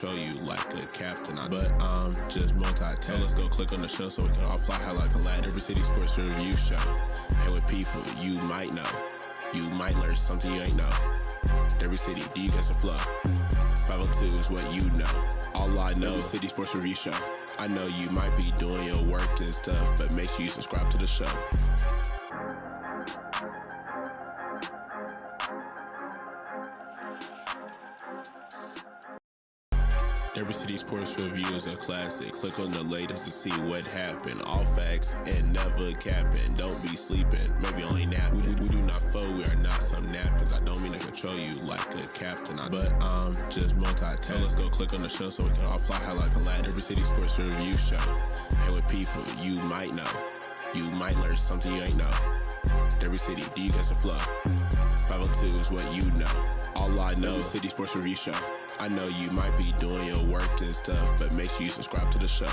show you like a captain. But just multitask. Let's go click on the show so we can all fly high like a lad. Derby City Sports Review Show. And with people you might know. You might learn something you ain't know. Derby City, do you guys a flow? 502 is what you know. All I know is City Sports Review Show. I know you might be doing your work and stuff, but make sure you subscribe to the show. Derby City Sports Review is a classic. Click on the latest to see what happened. All facts and never capping. Don't be sleeping, maybe only napping. We do not fold, we are not some napkins. I don't mean to control you like a captain. But just multitask. So let's go click on the show so we can all fly high like a lad. Derby City Sports Review Show. And with people you might know. You might learn something you ain't know. Derby City, do you guys a flow? 502 is what you know. All I know is City Sports Review Show. I know you might be doing your work and stuff, but make sure you subscribe to the show.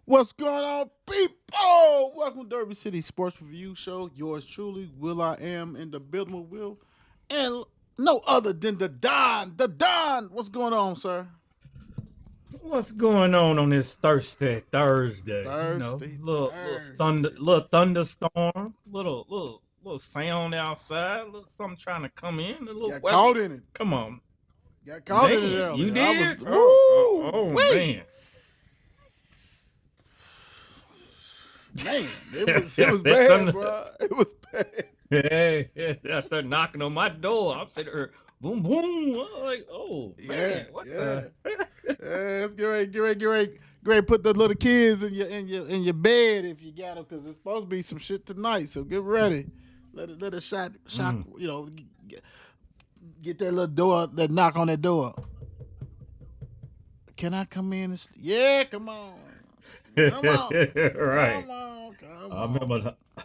What's going on, people? Welcome to Derby City Sports Review Show. Yours truly, Will I Am in the building with Will, and no other than the Don. The Don. What's going on, sir? What's going on this Thursday? Thursday. You know, little thunderstorm, little sound outside, little something trying to come in. A little Got caught in it. Come on. Got caught in it Man, earlier. you did? Man, it was bad, bro. It was bad. Hey, I started knocking on my door. I'm sitting there, boom, boom. I'm like, oh, man, what the heck? Yeah, let's get ready. Put the little kids in your bed if you got them, because it's supposed to be some shit tonight. So get ready. Let it shock. You know, get that little door, that knock on that door. Can I come in? Yeah, come on. Come on. Right. Come on.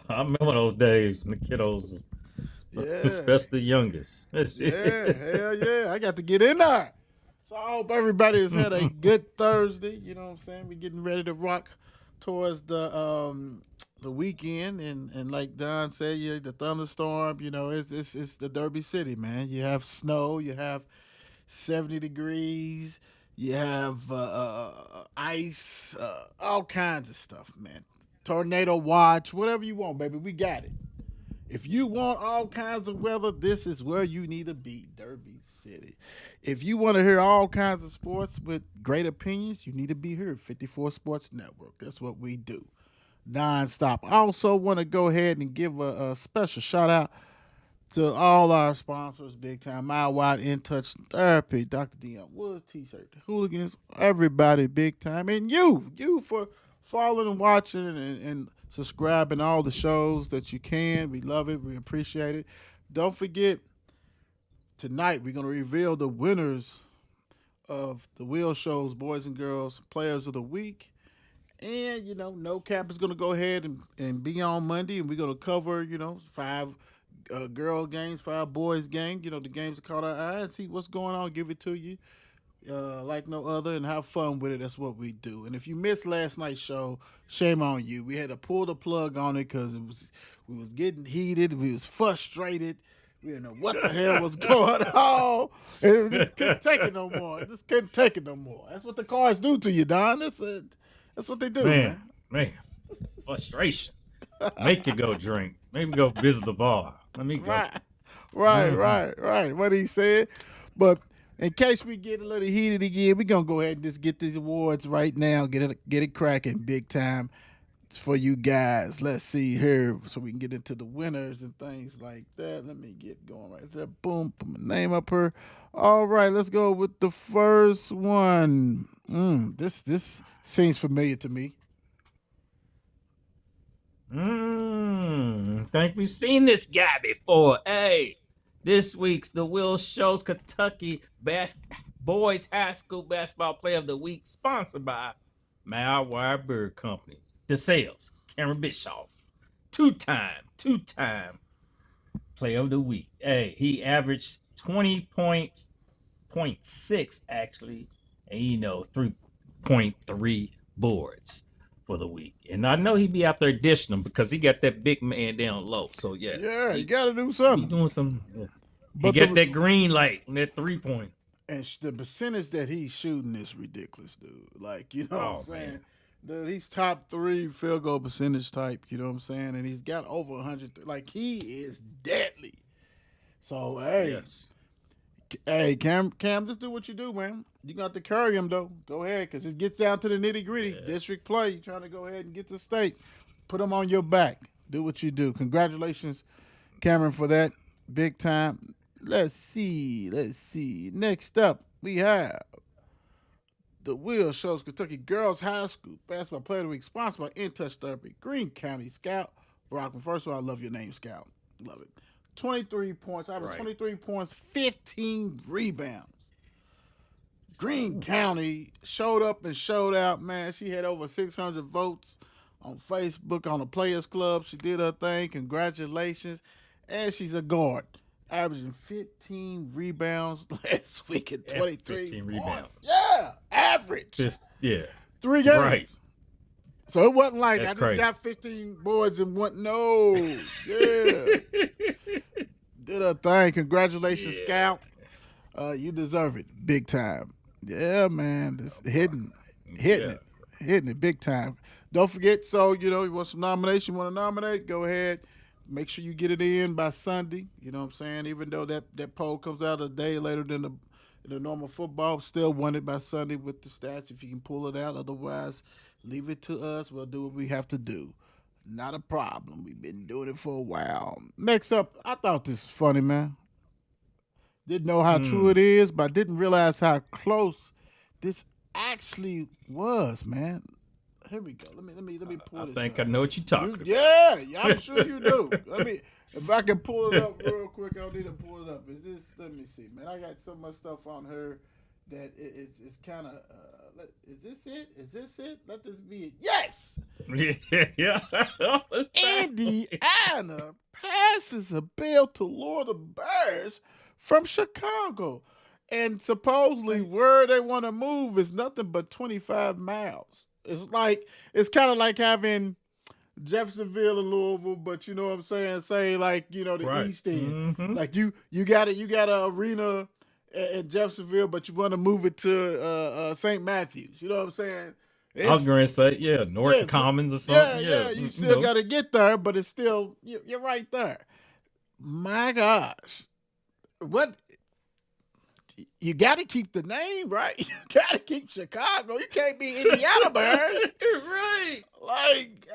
I remember those days, and the kiddos, especially the youngest. Yeah, hell yeah. I got to get in there. So I hope everybody has had a good Thursday. You know what I'm saying? We're getting ready to rock towards the weekend, and like Don said, yeah, the thunderstorm. You know, it's the Derby City, man. You have snow, you have 70 degrees, you have ice, all kinds of stuff, man. Tornado watch, whatever you want, baby. We got it. If you want all kinds of weather, this is where you need to be, Derby City. If you want to hear all kinds of sports with great opinions, you need to be here at 54 Sports Network. That's what we do, nonstop. I also want to go ahead and give a special shout out to all our sponsors, big time, Mile Wide, In Touch Therapy, Dr. Deion Woods, T-shirt, the Hooligans, everybody, big time, and you for following and watching and subscribing all the shows that you can. We love it. We appreciate it. Don't forget, tonight we're going to reveal the winners of the Will Show's Boys and Girls Players of the Week. And, you know, No Cap is going to go ahead and be on Monday, and we're going to cover, you know, 5 girl games, 5 boys games, you know, the games that caught our eye, and see what's going on, give it to you like no other, and have fun with it. That's what we do. And if you missed last night's show, shame on you. We had to pull the plug on it because we was getting heated, we was frustrated. We didn't know what the hell was going on. It just couldn't take it no more. That's what the cars do to you, Don. That's what they do, man. Frustration. Make you go drink. Maybe go visit the bar. Let me go. Right. What he said. But in case we get a little heated again, we're going to go ahead and just get these awards right now. Get it cracking big time for you guys. Let's see here so we can get into the winners and things like that. Let me get going right there. Boom. Put my name up here. All right. Let's go with the first one. This seems familiar to me. Think we've seen this guy before. Hey, this week's The Will Show's Kentucky Boys High School Basketball Player of the Week, sponsored by Mile Wide Bird Company. DeSales, Cameron Bischoff, two-time Player of the Week. Hey, he averaged 20.6 actually, and 3.3 boards. for the week. And I know he be out there dishing them because he got that big man down low. So yeah, Yeah, he, you got to do he something. doing some. Yeah. He But got that green light and that 3-point. and the percentage that he's shooting is ridiculous, dude. Like, you know what I'm Oh saying? man, Dude, he's top 3 field goal percentage type. You know what I'm saying? And he's got over 100. Like, he is deadly. So yes. hey, Cam, just do what you do, man. You got to carry him though. Go ahead, because it gets down to the nitty gritty. Yeah. District play. You trying to go ahead and get to state. Put him on your back. Do what you do. Congratulations, Cameron, for that. Big time. Let's see. Next up, we have the Will Shows Kentucky Girls High School Basketball Player of the Week, sponsored by In Touch Therapy, Greene County Scout. Brockman, first of all, I love your name, Scout. Love it. 23 points. I was Right. 23 points, 15 rebounds. Greene County showed up and showed out, man. She had over 600 votes on Facebook on the Players Club. She did her thing. Congratulations. And she's a guard, averaging 15 rebounds last week and Yeah, 23 15 points. rebounds. Yeah, average. Yeah. 3 games. Right. So it wasn't like That's I just crazy. got 15 boards and went, no. Yeah. Did her thing. Congratulations, Yeah. Scout. You deserve it. Big time. Yeah, man. This hitting Yeah. it big time. Don't forget, so, you know, you want some nomination, want to nominate, go ahead. Make sure you get it in by Sunday. You know what I'm saying? Even though that poll comes out a day later than the normal football, still won it by Sunday with the stats if you can pull it out. Otherwise, leave it to us. We'll do what we have to do. Not a problem. We've been doing it for a while. Next up, I thought this was funny, man. Didn't know how true it is, but I didn't realize how close this actually was, man. Here we go. Let me pull I this think up. I know what you're talking about. Yeah, I'm sure you do. If I can pull it up real quick, I'll need to pull it up. Let me see, man. I got so much stuff on her that it's kind of, is this it? Is this it? Let this be it. Yes! Yeah. Indiana passes a bill to lure the Bears from Chicago. And supposedly where they want to move is nothing but 25 miles. It's kind of like having Jeffersonville and Louisville, but you know what I'm saying? Say like, you know, the Right. East End. Mhm. Like you got an arena in Jeffersonville, but you want to move it to St. Matthews. You know what I'm saying? I was going to say, North Yeah, Commons or something. Yeah, you still got to get there, but it's still, you're right there. My gosh. What? You got to keep the name, right? You got to keep Chicago. You can't be Indiana Bears. Right. Like,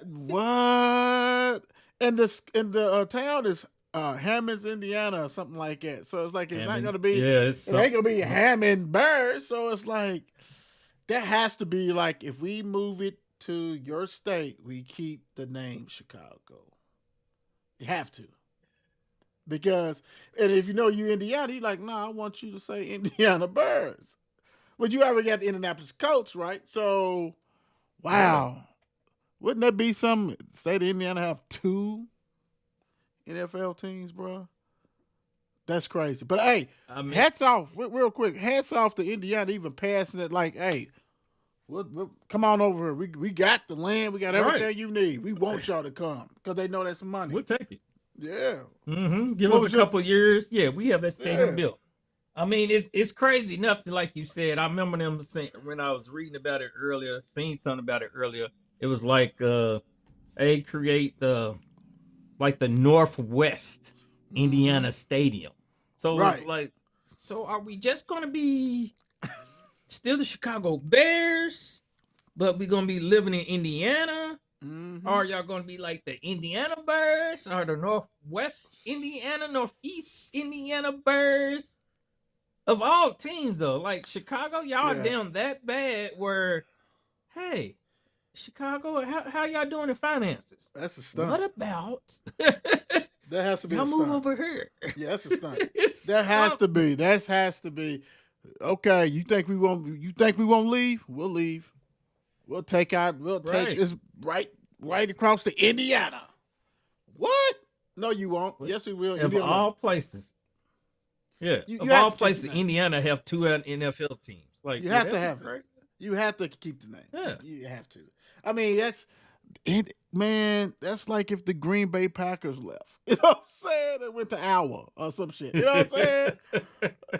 what? And the town is Hammonds, Indiana, or something like that. So it's like it's not going to be. Yeah, It ain't gonna be Hammond Bears. So it's like that has to be like if we move it to your state, we keep the name Chicago. You have to. Because, and if you know you Indiana, you're like, I want you to say Indiana Bears. But you already got the Indianapolis Colts, right? So, wow. Wouldn't that be some state of Indiana have 2 NFL teams, bro? That's crazy. But, hey, hats off, real quick, hats off to Indiana even passing it like, hey, we'll come on over here. We got the land. We got everything you need. We want y'all to come because they know that's money. We'll take it. Yeah. Mm-hmm. Give us a couple years. Yeah, we have that stadium built. I mean, it's crazy enough to, like you said, I remember them saying when I was reading about it earlier, seeing something about it earlier, it was like they create the Northwest Indiana Stadium. So it's like, so are we just gonna be still the Chicago Bears, but we're gonna be living in Indiana? Mm-hmm. Or y'all gonna be like the Indiana Bears or the Northwest Indiana, Northeast Indiana Bears? Of all teams though, like Chicago, y'all down that bad where, hey, Chicago, how y'all doing in finances? That's a stunt. What about that has to be y'all a stunt. move over here? Yeah, that's a stunt. That has to be. That has to be. Okay, you think we won't leave? We'll leave. We'll take this right across to Indiana. What? No, you won't. Yes, we will. Of all places. Yeah. You of have all to places, take that. Indiana have 2 NFL teams. Like You have to have it. You have to keep the name. Yeah. You have to. I mean, that's like if the Green Bay Packers left. You know what I'm saying? They went to Iowa or some shit. You know what I'm saying?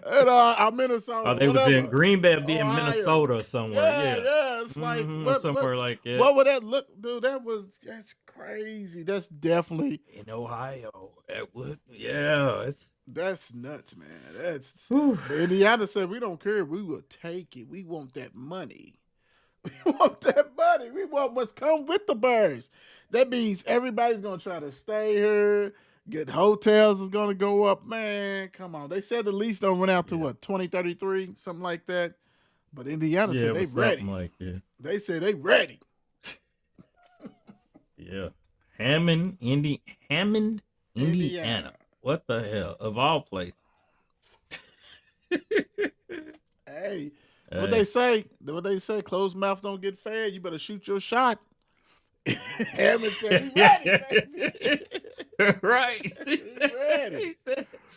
And Minnesota. Oh, they was in Green Bay, be in Ohio. Minnesota or somewhere. Yeah. It's like somewhere like that. What would that look, dude? That's crazy. That's definitely in Ohio. That would, yeah. That's nuts, man. Whew. Indiana said we don't care. We will take it. We want that money. We want that money. We want what's come with the Birds. That means everybody's gonna try to stay here. Get hotels is gonna go up. Man, come on. They said the lease don't run out to what, 2033, something like that. But Indiana said they ready. Like that. They said they ready. Yeah. Hammond, Indiana. What the hell? Of all places. Hey. What they say? Closed mouth don't get fed. You better shoot your shot. Hammond said, "We ready, baby." Right. We ready.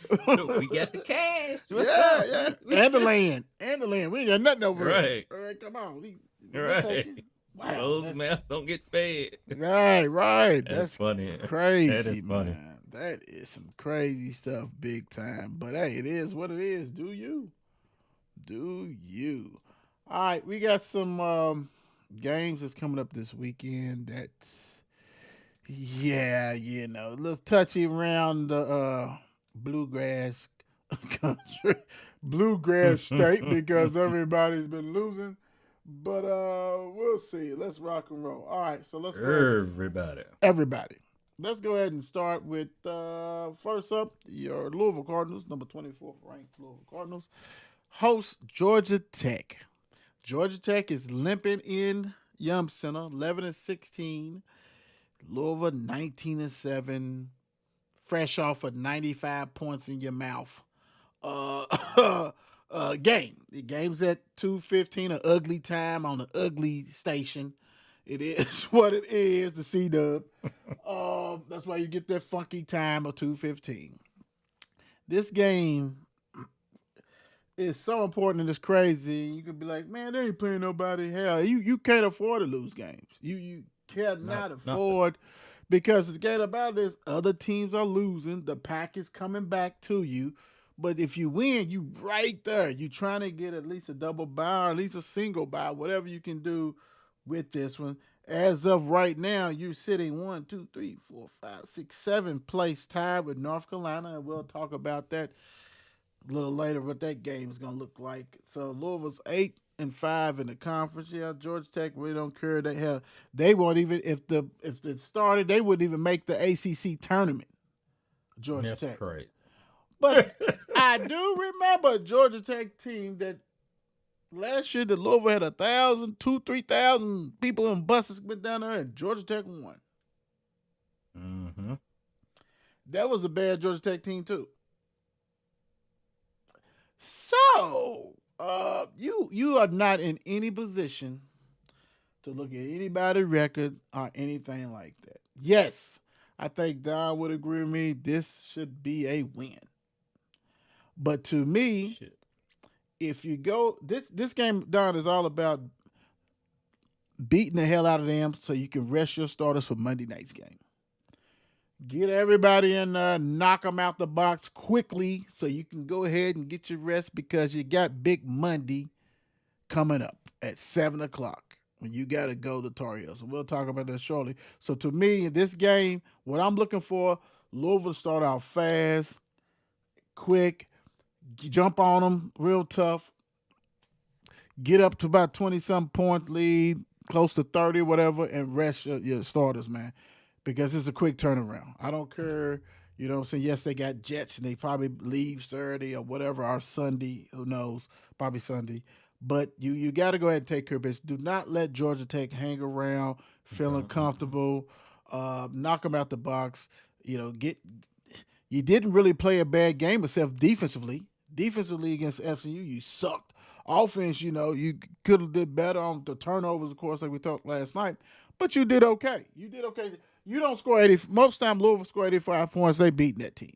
We got the cash. Yeah. And the land. We ain't got nothing over right. here. All right, come on. We right. Wow. Closed mouth don't get fed. Right. That's funny. Crazy, that is funny. man. That is some crazy stuff, big time. But hey, it is what it is. Do you? All right, we got some games that's coming up this weekend. That's a little touchy around the bluegrass country, bluegrass state, because everybody's been losing. But we'll see. Let's rock and roll. All right, so let's go. Everybody. Let's go ahead and start with first up, your Louisville Cardinals, number 24th ranked Louisville Cardinals, host Georgia Tech. Georgia Tech is limping in Yum Center, 11-16. Louisville 19-7. Fresh off of 95 points in your mouth. Game. The game's at 2:15, an ugly time on an ugly station. It is what it is, the C-Dub. That's why you get that funky time of 2:15. This game is so important and it's crazy. You could be like, man, they ain't playing nobody. Hell, you can't afford to lose games. You cannot afford, because the game about it is other teams are losing. The pack is coming back to you. But if you win, you right there. You trying to get at least a double bye or at least a single bye, whatever you can do with this one. As of right now, you're sitting 1, 2, 3, 4, 5, 6, 7 place tied with North Carolina, and we'll talk about that a little later, what that game is going to look like. So Louisville's 8-5 in the conference. Yeah, Georgia Tech really don't care. They won't even, if it started, they wouldn't even make the ACC tournament. Georgia Tech. Great. But I do remember a Georgia Tech team that last year, the Louisville had 1,000, 2,000, 3,000 people in buses went down there, and Georgia Tech won. Mm-hmm. That was a bad Georgia Tech team too. So you are not in any position to look at anybody's record or anything like that. Yes, I think Don would agree with me. This should be a win. But to me, if you go, this game, Don, is all about beating the hell out of them so you can rest your starters for Monday night's game. Get everybody in there, knock them out the box quickly so you can go ahead and get your rest, because you got Big Monday coming up at 7 o'clock when you got to go to Tar Heels. So we'll talk about that shortly. So to me, in this game, what I'm looking for, Louisville start out fast, quick, jump on them real tough, get up to about 20-something point lead, close to 30 or whatever, and rest your starters, man, because it's a quick turnaround. I don't care, you know what I'm saying? Yes, they got Jets, and they probably leave Saturday or whatever, or Sunday, who knows, probably Sunday. But you got to go ahead and take care of business. Do not let Georgia Tech hang around feeling comfortable. Knock them out the box. You didn't really play a bad game except defensively. Defensively against FCU, you sucked. Offense, you could have did better on the turnovers, of course, like we talked last night. But you did okay. You don't score 80. Most time Louisville score 85 points, they beating that team.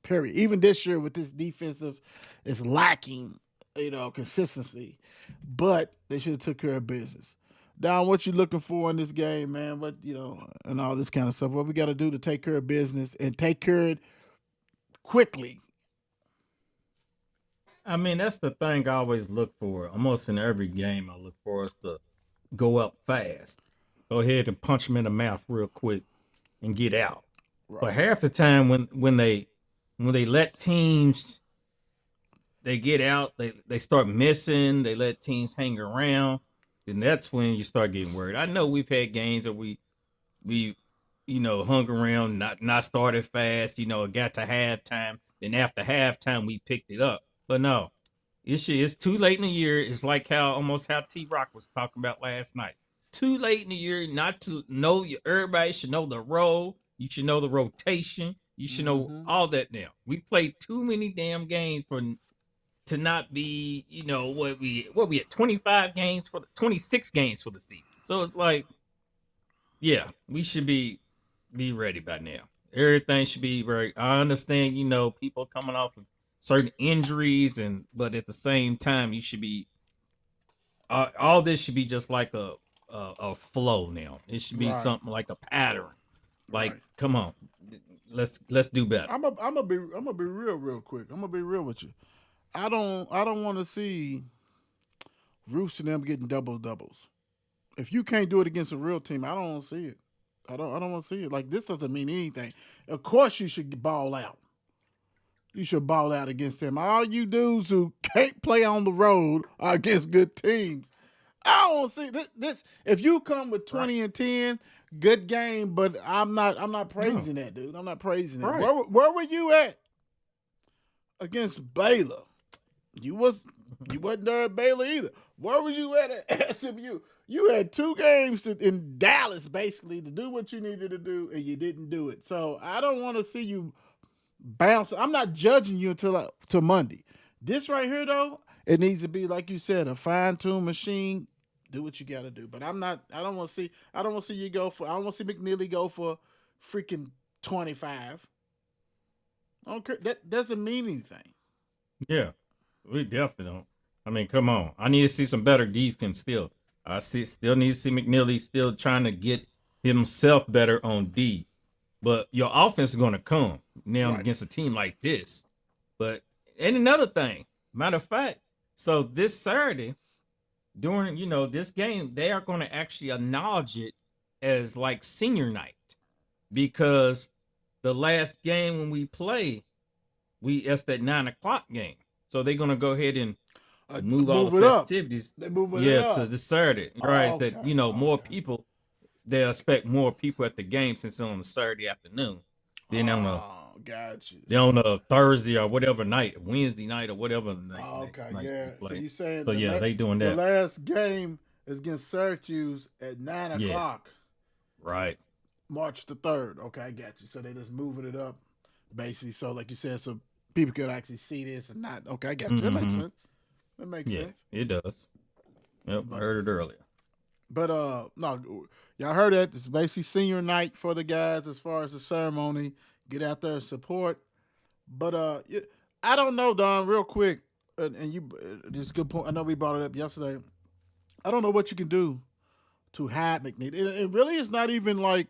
Period. Even this year with this defensive is lacking consistency, but they should have took care of business. Don, what you looking for in this game, man? What and all this kind of stuff. What we got to do to take care of business and take care of it quickly. I mean, that's the thing I always look for. Almost in every game, I look for us to go up fast. Go ahead and punch them in the mouth real quick and get out. But half the time, when they let teams they get out, they start missing, they let teams hang around, then that's when you start getting worried. I know we've had games that we hung around, not started fast, it got to halftime. Then after halftime we picked it up. But no, it's too late in the year. It's like how T-Rock was talking about last night. Too late in the year not to know everybody should know the role. You should know the rotation. You should know all that now. We played too many damn games to not be, what we had 26 games for the season. So it's like, yeah, we should be ready by now. Everything should be right. I understand, people coming off of certain injuries, but at the same time, you should be. All this should be just like a flow now. It should be something like a pattern. Like, come on, let's do better. I'm gonna be real quick. I'm gonna be real with you. I don't want to see Roos and them getting doubles. If you can't do it against a real team, I don't want to see it. I don't want to see it. Like, this doesn't mean anything. Of course, you should ball out. You should ball out against them. All you dudes who can't play on the road are against good teams. I don't see this. If you come with 20 and 10, good game, but I'm not praising that, dude. I'm not praising that. Where were you at against Baylor? You wasn't there at Baylor either. Where was you at SMU? You had 2 games in Dallas basically to do what you needed to do, and you didn't do it. So I don't want to see you bounce. I'm not judging you until Monday. This right here, though, it needs to be, like you said, a fine-tuned machine. Do what you got to do. But I don't want to see you go for. I don't want to see McNeely go for freaking 25. I don't care. That doesn't mean anything. Yeah, we definitely don't. I mean, come on. I need to see some better defense still. Still need to see McNeely still trying to get himself better on D. But your offense is going to come now against a team like this. And another thing, matter of fact, so this Saturday, during, this game, they are going to actually acknowledge it as like senior night, because the last game when we play, it's that 9:00 game. So they're going to go ahead and move all the festivities. They move it up to the Saturday, right? Okay. That more people. They expect more people at the game since it's on a Saturday afternoon. Then on a Thursday or whatever night, Wednesday night or whatever night. So you saying they doing that. The last game is against Syracuse at 9:00. Yeah. Right. March the 3rd. Okay, I got you. So they just moving it up, basically. So like you said, so people could actually see this and not. Okay, I got you. That makes sense. That makes sense. It does. Yep, I heard it earlier. But no, y'all heard that. It's basically senior night for the guys as far as the ceremony. Get out there and support. But I don't know, Don, real quick, and you, this is a good point. I know we brought it up yesterday. I don't know what you can do to hide McNeely. It really is not even like,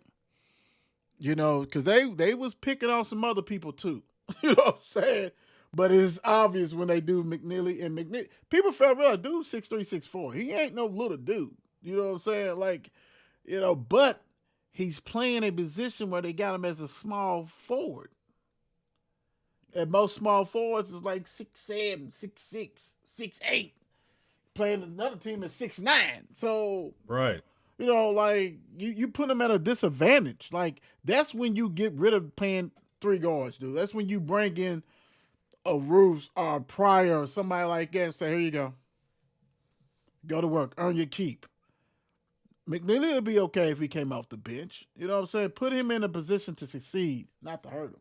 because they was picking on some other people too. You know what I'm saying? But it's obvious when they do McNeely, and McNeely, people felt real, dude 6'3", 6'4". He ain't no little dude. You know what I'm saying? Like, but he's playing a position where they got him as a small forward. And most small forwards is like 6'7", 6'6", 6'8". Playing another team at 6'9". So, right. Like, you put him at a disadvantage. Like, that's when you get rid of playing 3 guards, dude. That's when you bring in a Roos or a Pryor or somebody like that and say, here you go. Go to work. Earn your keep. McNeely would be okay if he came off the bench. You know what I'm saying? Put him in a position to succeed, not to hurt him.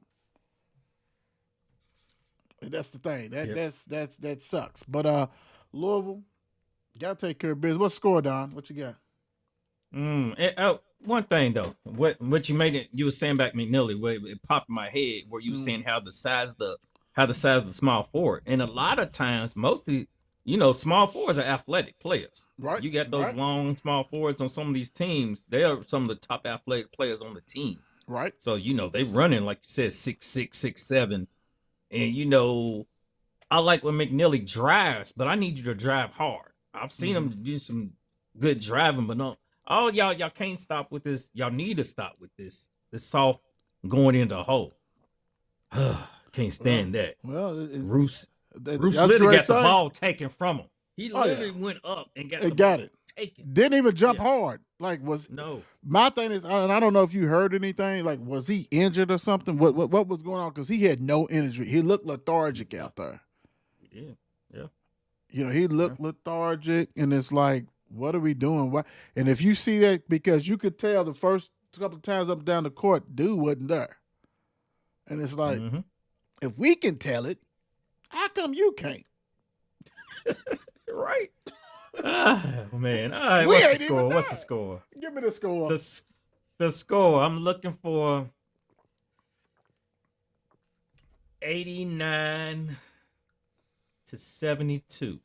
And that's the thing. That sucks. But Louisville, gotta take care of business. What's the score, Don? What you got? One thing though, what you made it, you were saying back McNeely, where it popped in my head, where you were saying how the size of the small forward, and a lot of times, mostly small forwards are athletic players. Right. You got those Right. long small forwards on some of these teams. They are some of the top athletic players on the team. Right. So they running like you said 6'6", 6'7", and I like when McNeely drives, but I need you to drive hard. I've seen him do some good driving, but no, all y'all can't stop with this. Y'all need to stop with this soft going into a hole. Can't stand that. Well, Bruce that's literally great got the sight. ball taken from him. He Oh, yeah. literally went up and got It the got ball it. taken. Didn't even jump Yeah. hard. Like No. my thing is, and I don't know if you heard anything. Like, was he injured or something? What was going on? Because he had no energy. He looked lethargic out there. Yeah. He looked lethargic, and it's like, what are we doing? Why? And if you see that, because you could tell the first couple of times up and down the court, dude wasn't there. And it's like, if we can tell it, how come you can't? Right. Oh, man. All right, We what's ain't the even score? What's the done. score? Give me the score. The score, I'm looking for 89 to 72.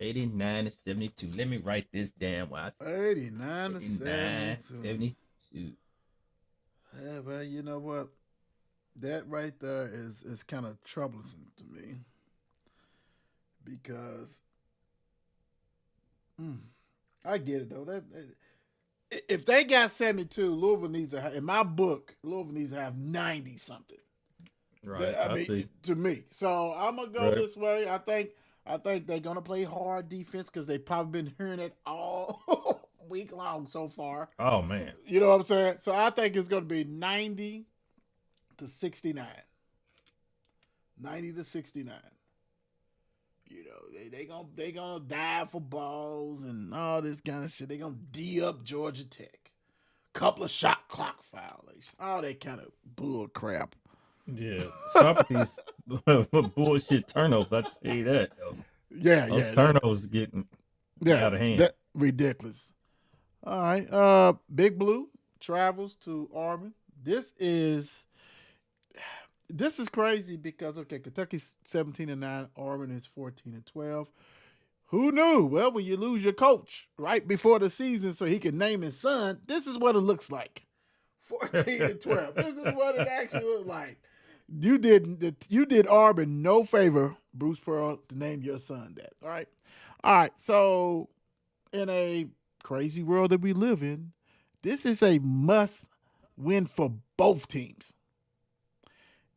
89 to 72. Let me write this down. 89 to 72. 72. Yeah, well, you know what? That right there is kind of troublesome to me. Because I get it, though. If they got 72, Louisville needs to have, in my book, Louisville needs to have 90 something. Right. I mean, to me. So I'm gonna go this way. I think they're gonna play hard defense because they've probably been hearing it all week long so far. Oh, man. You know what I'm saying? So I think it's gonna be 90 to 69. 90 to 69. They gonna dive for balls and all this kind of shit. They gonna D up Georgia Tech. Couple of shot clock violations. All that kind of bull crap. Yeah. Stop these bullshit turnovers. I tell you that, though. Those turnovers getting out of hand. That ridiculous. All right. Big Blue travels to Auburn. This is crazy because Kentucky's 17-9, Auburn is 14-12. Who knew? Well, when you lose your coach right before the season so he can name his son, this is what it looks like. 14-12. This is what it actually looks like. You did Auburn no favor, Bruce Pearl, to name your son that. All right. So in a crazy world that we live in, this is a must win for both teams.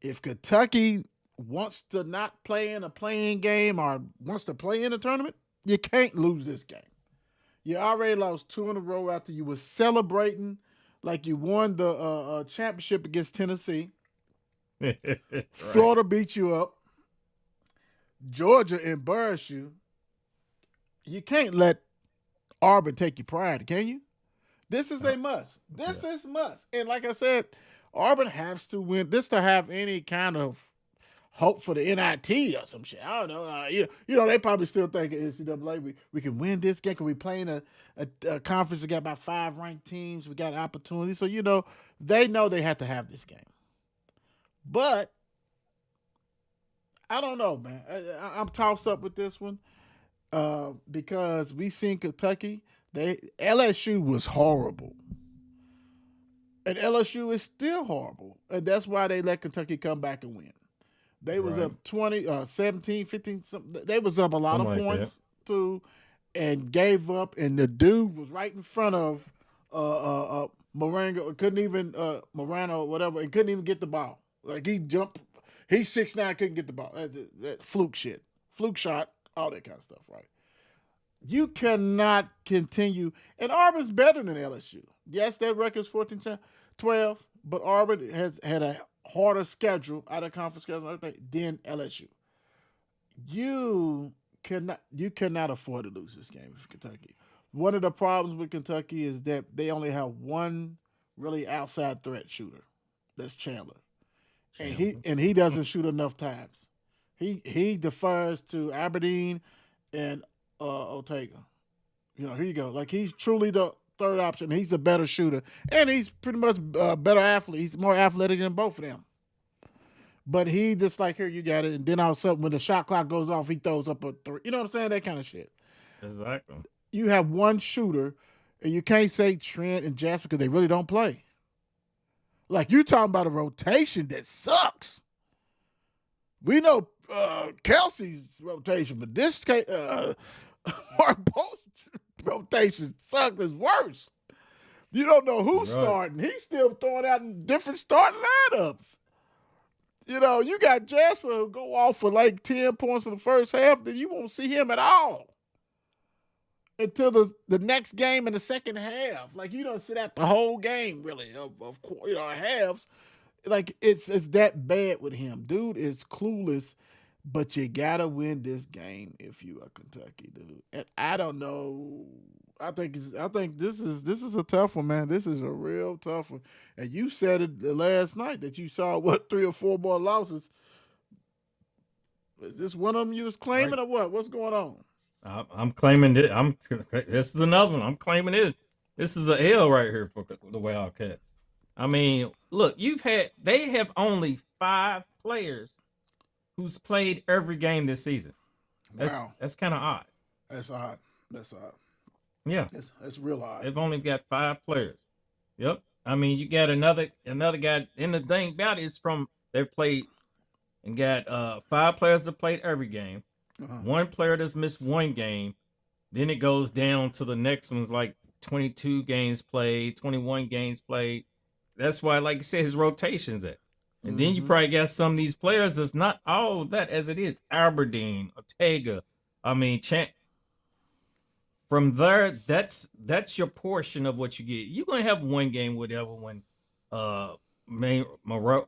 If Kentucky wants to not play in a playing game or wants to play in a tournament, you can't lose this game. You already lost 2 in a row after you were celebrating like you won the championship against Tennessee. Right. Florida beat you up. Georgia embarrassed you. You can't let Auburn take your pride, can you? This is a must. This is must. And like I said, Auburn has to win this to have any kind of hope for the NIT or some shit. I don't know. They probably still think NCAA, we can win this game. Can we play in a conference that got about 5 ranked teams? We got opportunities. So, they know they have to have this game. But I don't know, man. I'm tossed up with this one because we seen Kentucky. LSU was horrible. And LSU is still horrible. And that's why they let Kentucky come back and win. They was up 20, 17, 15. They was up a lot of points too and gave up. And the dude was right in front of Morango. Couldn't even, Morano or whatever, and couldn't even get the ball. Like he jumped. He's 6'9", couldn't get the ball. That fluke shit. Fluke shot, all that kind of stuff, right? You cannot continue. And Auburn's better than LSU. Yes, their record's 14-12, but Auburn has had a harder schedule, out of conference schedule, than LSU. You cannot afford to lose this game for Kentucky. One of the problems with Kentucky is that they only have one really outside threat shooter. That's Chandler. And he doesn't shoot enough times. He defers to Aberdeen and Ortega. Here you go. Like he's truly the third option. He's a better shooter, and he's pretty much a better athlete. He's more athletic than both of them. But he just like, here, you got it. And then all of a sudden, when the shot clock goes off, he throws up a three. You know what I'm saying? That kind of shit. Exactly. You have one shooter, and you can't say Trent and Jasper because they really don't play. Like, you talking about a rotation that sucks. We know Kelsey's rotation, but this Mark Post's rotation sucks. It's worse. You don't know who's starting. He's still throwing out in different starting lineups. You know, you got Jasper who go off for like 10 points in the first half, then you won't see him at all until the next game in the second half. Like, you don't sit out the whole game, really, of course, halves. Like, it's that bad with him. Dude is clueless, but you gotta win this game if you are Kentucky, dude. And I don't know. I think this is a tough one, man. This is a real tough one. And you said it last night that you saw 3 or 4 more losses. Is this one of them you was claiming or what? What's going on? I'm claiming it. This is another one. I'm claiming it. This is an L right here for the Wildcats. I mean, look, they have only 5 players who's played every game this season. That's kind of odd. That's odd. Yeah, that's real odd. They've only got 5 players. Yep. I mean, you got another guy. And the thing about it is they've played and got 5 players that played every game. 1 player that's missed 1 game. Then it goes down to the next one's like 22 games played, 21 games played. That's why, like you said, his rotation's at. And then you probably got some of these players that's not all that as it is. Aberdeen, Ortega. I mean, from there, that's your portion of what you get. You're gonna have 1 game, whatever, when Moreno.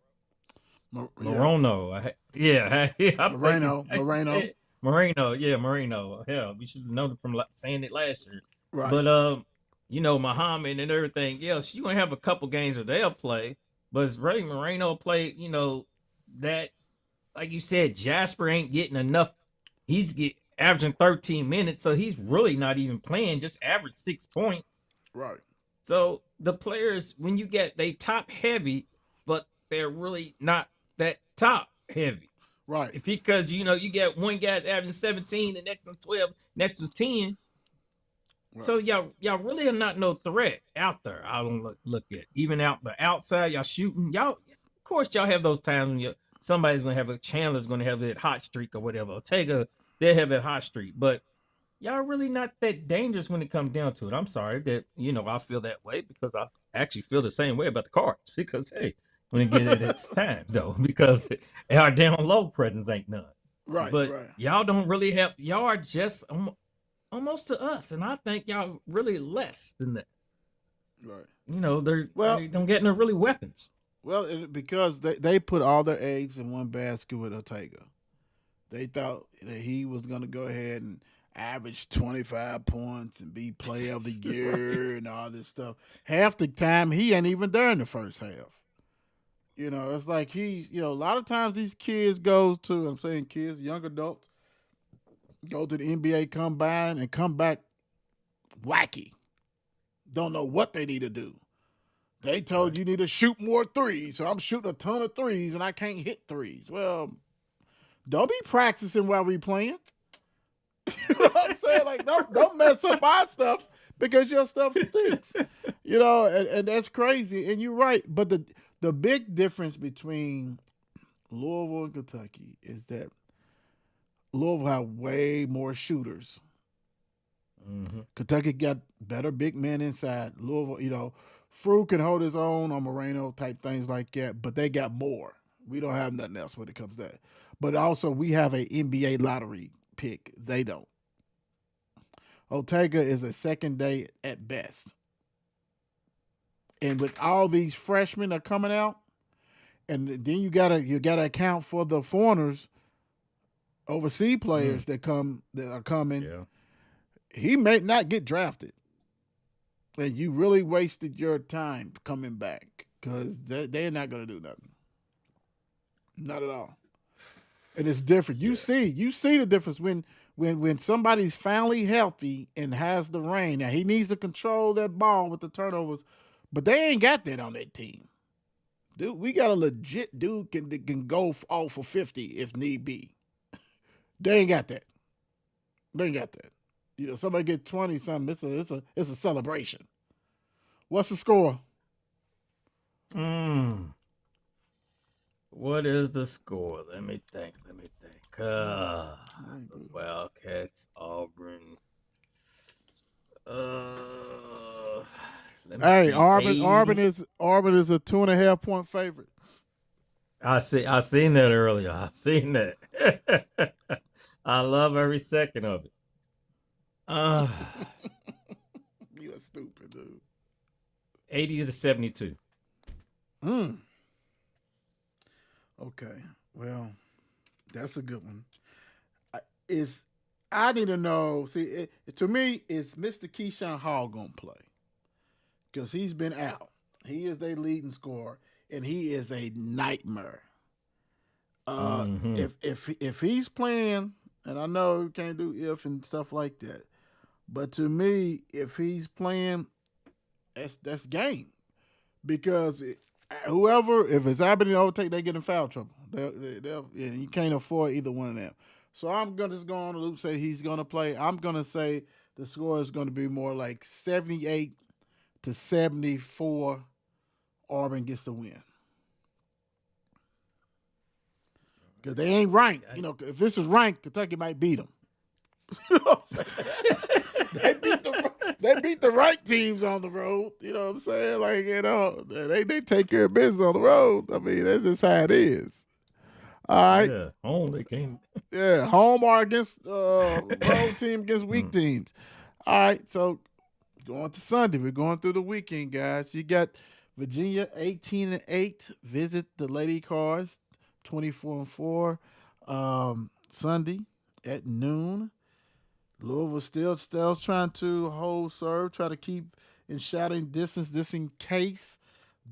Moreno. Yeah, we should have known it from saying it last year. Right. But Muhammad and everything else, you're gonna have a couple games where they'll play. But it's Ray Moreno played, that, like you said, Jasper ain't getting enough. He's averaging 13 minutes, so he's really not even playing, just average 6 points. Right. So the players, when you get, they top heavy, but they're really not that top heavy. Right. Because, you get one guy averaging 17, the next one 12, next one's 10. Right. So y'all really are not no threat out there. I don't look at even out the outside. Y'all shooting. Y'all, of course, y'all have those times when somebody's gonna have Chandler's gonna have that hot streak or whatever. Ortega, they'll have that hot streak, but y'all really not that dangerous when it comes down to it. I'm sorry that I feel that way because I actually feel the same way about the Cards because when it gets its time though, because our down low presence ain't none. Right. But right. y'all don't really have. Y'all are just almost to us, and I think y'all really less than that. Right. They don't get no really weapons. Well, because they put all their eggs in one basket with Ortega. They thought that he was going to go ahead and average 25 points and be player of the year and all this stuff. Half the time, he ain't even there in the first half. It's like a lot of times these kids young adults, go to the NBA combine and come back wacky. Don't know what they need to do. They told you need to shoot more threes, so I'm shooting a ton of threes and I can't hit threes. Well, don't be practicing while we playing. You know what I'm saying? Like, don't mess up my stuff because your stuff stinks. And that's crazy. And you're right. But the big difference between Louisville and Kentucky is that Louisville have way more shooters. Mm-hmm. Kentucky got better big men inside. Louisville, Frew can hold his own on Moreno type things like that, but they got more. We don't have nothing else when it comes to that. But also, we have an NBA lottery pick. They don't. Ortega is a second day at best. And with all these freshmen that are coming out, and then you gotta account for the foreigners, overseas players that are coming. Yeah. He may not get drafted. And you really wasted your time coming back because they're not going to do nothing. Not at all. And it's different. You see the difference when somebody's finally healthy and has the reign. Now, he needs to control that ball with the turnovers, but they ain't got that on that team. Dude, we got a legit dude that can go off for 50 if need be. They ain't got that. They ain't got that. You know, somebody get 20 something. It's a celebration. What's the score? What is the score? Let me think. The Wildcats, Auburn. Let me Hey, see. Auburn 80. is a 2.5 point favorite. I seen that earlier. I seen that. I love every second of it. You are stupid, dude. 80 to 72. Okay. Well, that's a good one. I need to know. See, to me, is Mr. Keyshawn Hall gonna play? Because he's been out. He is their leading scorer, and he is a nightmare. If he's playing, and I know you can't do if and stuff like that, but to me, if he's playing, that's game. Because if it's happening to overtake, they get in foul trouble. And you can't afford either one of them. So I'm gonna just go on the loop, say he's gonna play. I'm gonna say the score is gonna be more like 78 to 74. Auburn gets the win. Because they ain't ranked. You know, if this is ranked, Kentucky might beat them. You know what I'm saying? They beat the ranked teams on the road. You know what I'm saying? Like, you know, they take care of business on the road. I mean, that's just how it is. All right. Yeah, home they came. Yeah, home or against road team against weak teams. All right, so going to Sunday. We're going through the weekend, guys. You got Virginia 18-8. Visit the Lady Cars 24-4. Sunday at noon. Louisville still trying to hold serve, try to keep in shouting distance, just in case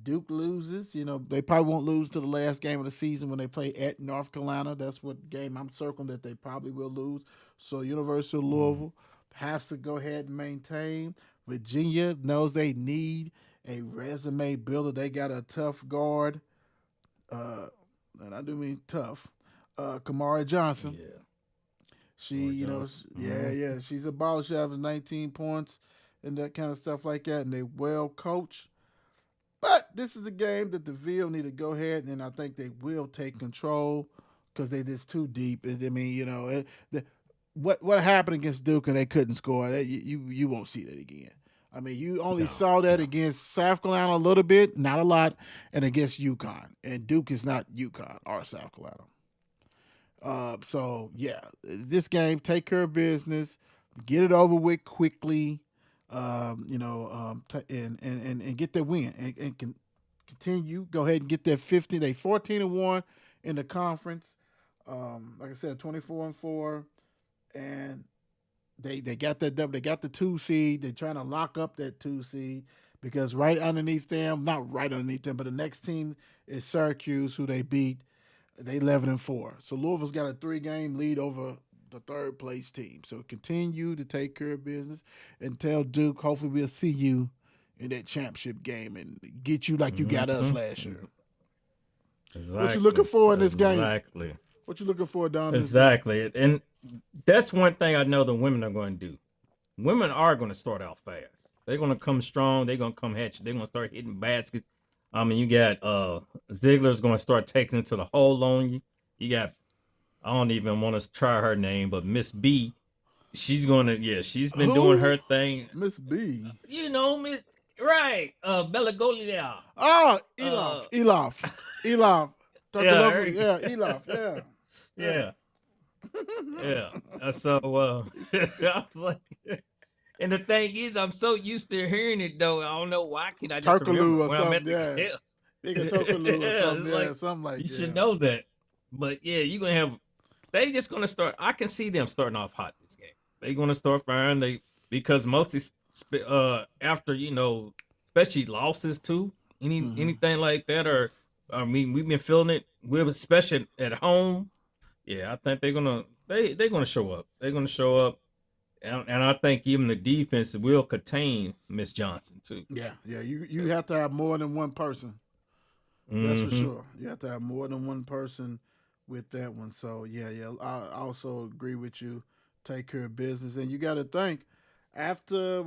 Duke loses. You know, they probably won't lose to the last game of the season when they play at North Carolina. That's what game I'm circling that they probably will lose. So University of Louisville has to go ahead and maintain. Virginia knows they need a resume builder. They got a tough guard, and I do mean tough, Kamari Johnson. Yeah. She, she's a ball. She has 19 points and that kind of stuff like that, and they well coached. But this is a game that the Ville need to go ahead, and I think they will take control because they just too deep. I mean, you know, what happened against Duke and they couldn't score, you won't see that again. I mean, you only saw that against South Carolina a little bit, not a lot, and against UConn. And Duke is not UConn or South Carolina. So yeah, this game, take care of business, get it over with quickly, and get that win and can continue. Go ahead and get that 15. They 14-1 in the conference. Like I said, 24-4, and they got that double. They got the 2 seed. They're trying to lock up that 2 seed because right underneath them, not right underneath them, but the next team is Syracuse, who they beat. They 11-4. So Louisville's got a 3-game lead over the 3rd place team. So continue to take care of business and tell Duke, hopefully we'll see you in that championship game and get you like you got us last year. Exactly. What you looking for in this game? Exactly. What you looking for, Don? Exactly. And that's one thing I know the women are going to do. Women are going to start out fast. They're going to come strong. They're going to come at you. They're going to start hitting baskets. I mean, you got Ziegler's going to start taking it to the hole on you. You got, I don't even want to try her name, but Miss B, she's going to, she's been doing her thing. Miss B. You know, right, Bella Golia. Oh, Elof. Yeah, Elof, yeah. So, I was like... And the thing is, I'm so used to hearing it, though. I don't know why. Can I just remember or something? Yeah. Turkaloo or something. Like, something like that. You should know that. But, yeah, you're going to have... They just going to start... I can see them starting off hot this game. They're going to start firing. Because mostly after, you know, especially losses, too, anything like that, or... I mean, we've been feeling it. We're especially at home. Yeah, I think they're going to show up. They're going to show up. And I think even the defense will contain Miss Johnson too. Yeah. You have to have more than one person That's for Mm-hmm. sure. You have to have more than one person with that one. So yeah. I also agree with you. Take care of business, and you got to think after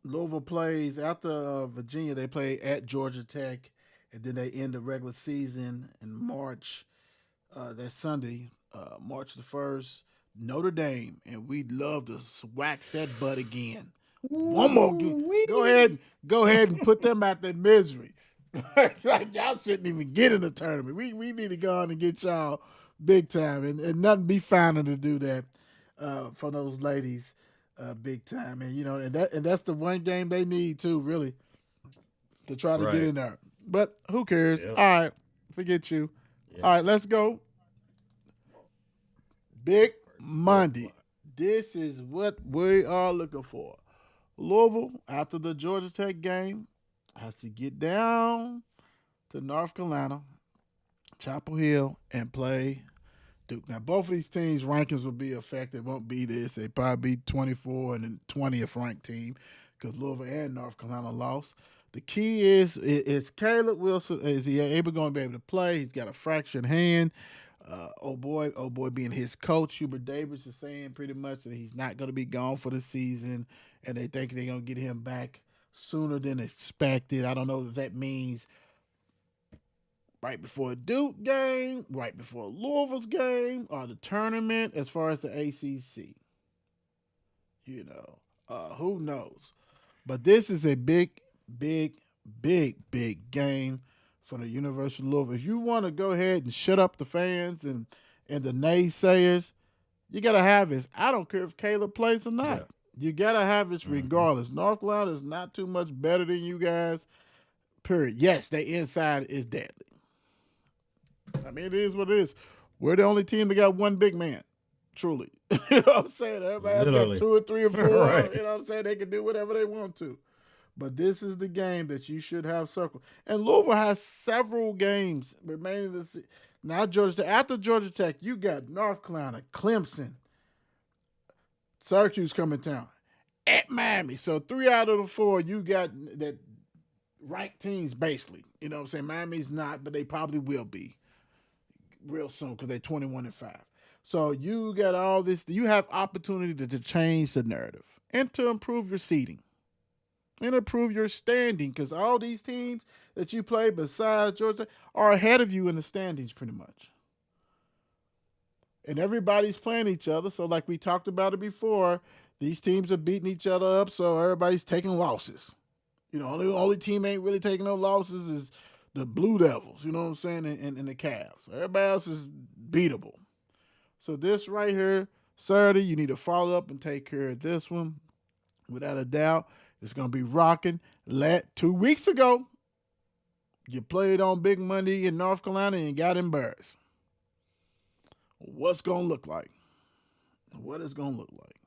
Louisville plays after Virginia. They play at Georgia Tech, and then they end the regular season in March. That Sunday, March the 1st, Notre Dame, and we'd love to wax that butt again. One more game. Ooh-wee. Go ahead and put them out their misery. Like y'all shouldn't even get in the tournament. We need to go on and get y'all big time, and nothing be finer to do that for those ladies big time. And that's the one game they need too, really, to try to get Right. in there. But who cares? Yep. All right, forget you. Yeah. All right, let's go. Big Fourth Monday. one. This is what we are looking for. Louisville, after the Georgia Tech game, has to get down to North Carolina, Chapel Hill, and play Duke. Now, both of these teams' rankings will be affected. Won't be this. They probably be 24 and then 20th ranked team because Louisville and North Carolina lost. The key is Caleb Wilson. Is he going to be able to play? He's got a fractured hand. Oh boy, being his coach, Hubert Davis is saying pretty much that he's not going to be gone for the season, and they think they're going to get him back sooner than expected. I don't know if that means right before a Duke game, right before Louisville's game, or the tournament as far as the ACC. Who knows? But this is a big, big game for the University of Louisville. If you want to go ahead and shut up the fans and the naysayers, you got to have this. I don't care if Caleb plays or Yeah. not. You got to have this Mm-hmm. regardless. North Carolina is not too much better than you guys, period. Yes, their inside is deadly. I mean, it is what it is. We're the only team that got one big man, truly. You know what I'm saying? Everybody else got Literally. two or three or four. Right. You know what I'm saying? They can do whatever they want to. But this is the game that you should have circled. And Louisville has several games remaining to see. Now, after Georgia Tech, you got North Carolina, Clemson, Syracuse coming down, at Miami. So 3 out of the 4, you got that ranked teams, basically. You know what I'm saying? Miami's not, but they probably will be real soon because they're 21-5. So you got all this. You have opportunity to change the narrative and to improve your seating and improve your standing because all these teams that you play besides Georgia are ahead of you in the standings pretty much. And everybody's playing each other. So like we talked about it before, these teams are beating each other up. So everybody's taking losses. Only team ain't really taking no losses is the Blue Devils. You know what I'm saying? And the Cavs. Everybody else is beatable. So this right here, Saturday, you need to follow up and take care of this one. Without a doubt, it's going to be rocking. 2 weeks ago, you played on Big Monday in North Carolina and got embarrassed. What's going to look like? What it's going to look like?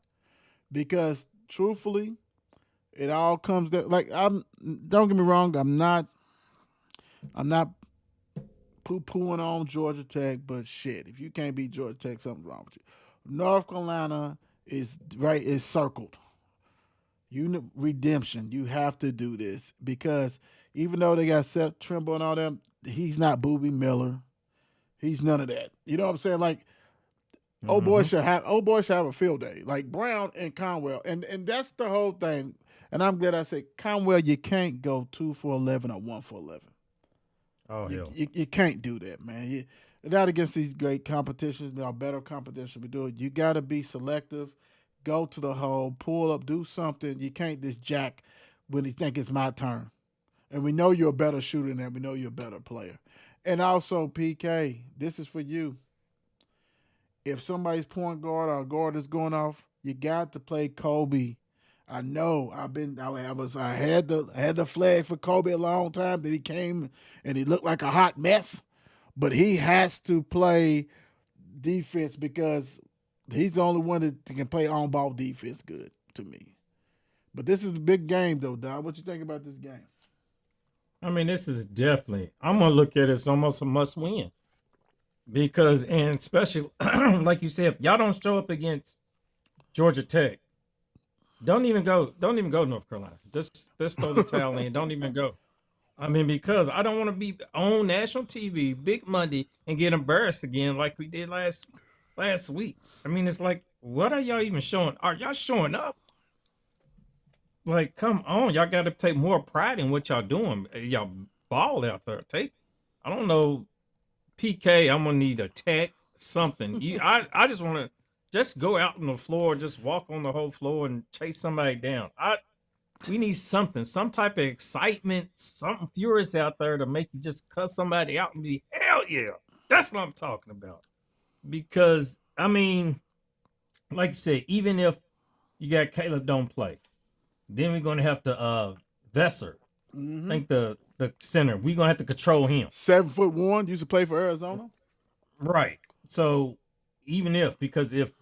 Because truthfully, it all comes down. Don't get me wrong, I'm not poo-pooing on Georgia Tech, but shit, if you can't beat Georgia Tech, something's wrong with you. North Carolina is circled. Redemption. You have to do this because even though they got Seth Trimble and all them, he's not Booby Miller. He's none of that. You know what I'm saying? Like old boy Mm-hmm. should have a field day. Like Brown and Conwell, and that's the whole thing. And I'm glad I said Conwell. You can't go 2 for 11 or 1 for 11. Oh, You, hell. you can't do that, man. Not against these great competitions, better competition we do it. You got to be selective. Go to the hole, pull up, do something. You can't just jack when you think it's my turn. And we know you're a better shooter than that. We know you're a better player. And also, PK, this is for you. If somebody's point guard or guard is going off, you got to play Kobe. I know. I had the flag for Kobe a long time. That he came and he looked like a hot mess, but he has to play defense because he's the only one that can play on ball defense good to me. But this is a big game though, Don. What you think about this game? I mean, this is definitely, I'm going to look at it as almost a must win because, and especially, like you said, if y'all don't show up against Georgia Tech, Don't even go. Don't even go to North Carolina. Just throw the towel in. Don't even go. I mean, because I don't want to be on national TV, Big Monday, and get embarrassed again like we did last week. I mean, it's like, what are y'all even showing? Are y'all showing up? Like, come on, y'all got to take more pride in what y'all doing. Y'all ball out there. I don't know, PK. I'm gonna need a tech, something. I just want to just go out on the floor, just walk on the whole floor and chase somebody down. We need something, some type of excitement, something furious out there to make you just cuss somebody out and be, hell yeah. That's what I'm talking about. Because, I mean, like you said, even if you got Caleb don't play, then we're going to have to, Vesser, I think the center, we're going to have to control him. 7'1", used to play for Arizona. Right. So, because if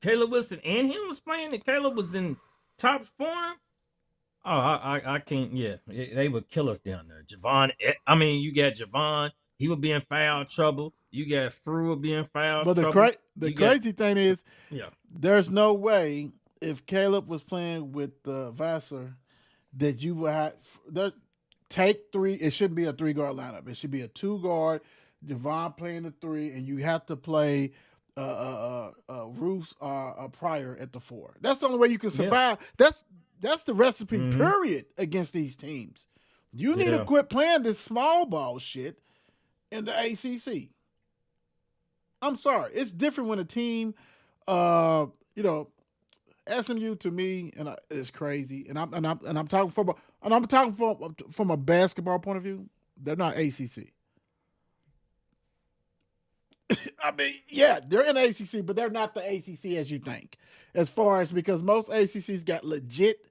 Caleb Wilson and him was playing and Caleb was in top form, oh, I can't. Yeah, they would kill us down there. Javon. I mean, you got Javon. He would be in foul trouble. You got Frew would be in foul trouble. But the crazy thing is, yeah, there's no way if Caleb was playing with Vassar that you would have take three. It shouldn't be a 3-guard lineup. It should be a 2-guard. Javon playing the 3, and you have to play Roos Pryor at the 4. That's the only way you can survive. Yeah. That's the recipe, period, against these teams. You need to quit playing this small ball shit in the ACC. I'm sorry. It's different when a team, SMU to me, is crazy. And I'm talking from a basketball point of view. They're not ACC. I mean, yeah, they're in ACC, but they're not the ACC as you think. As far as because most ACCs got legit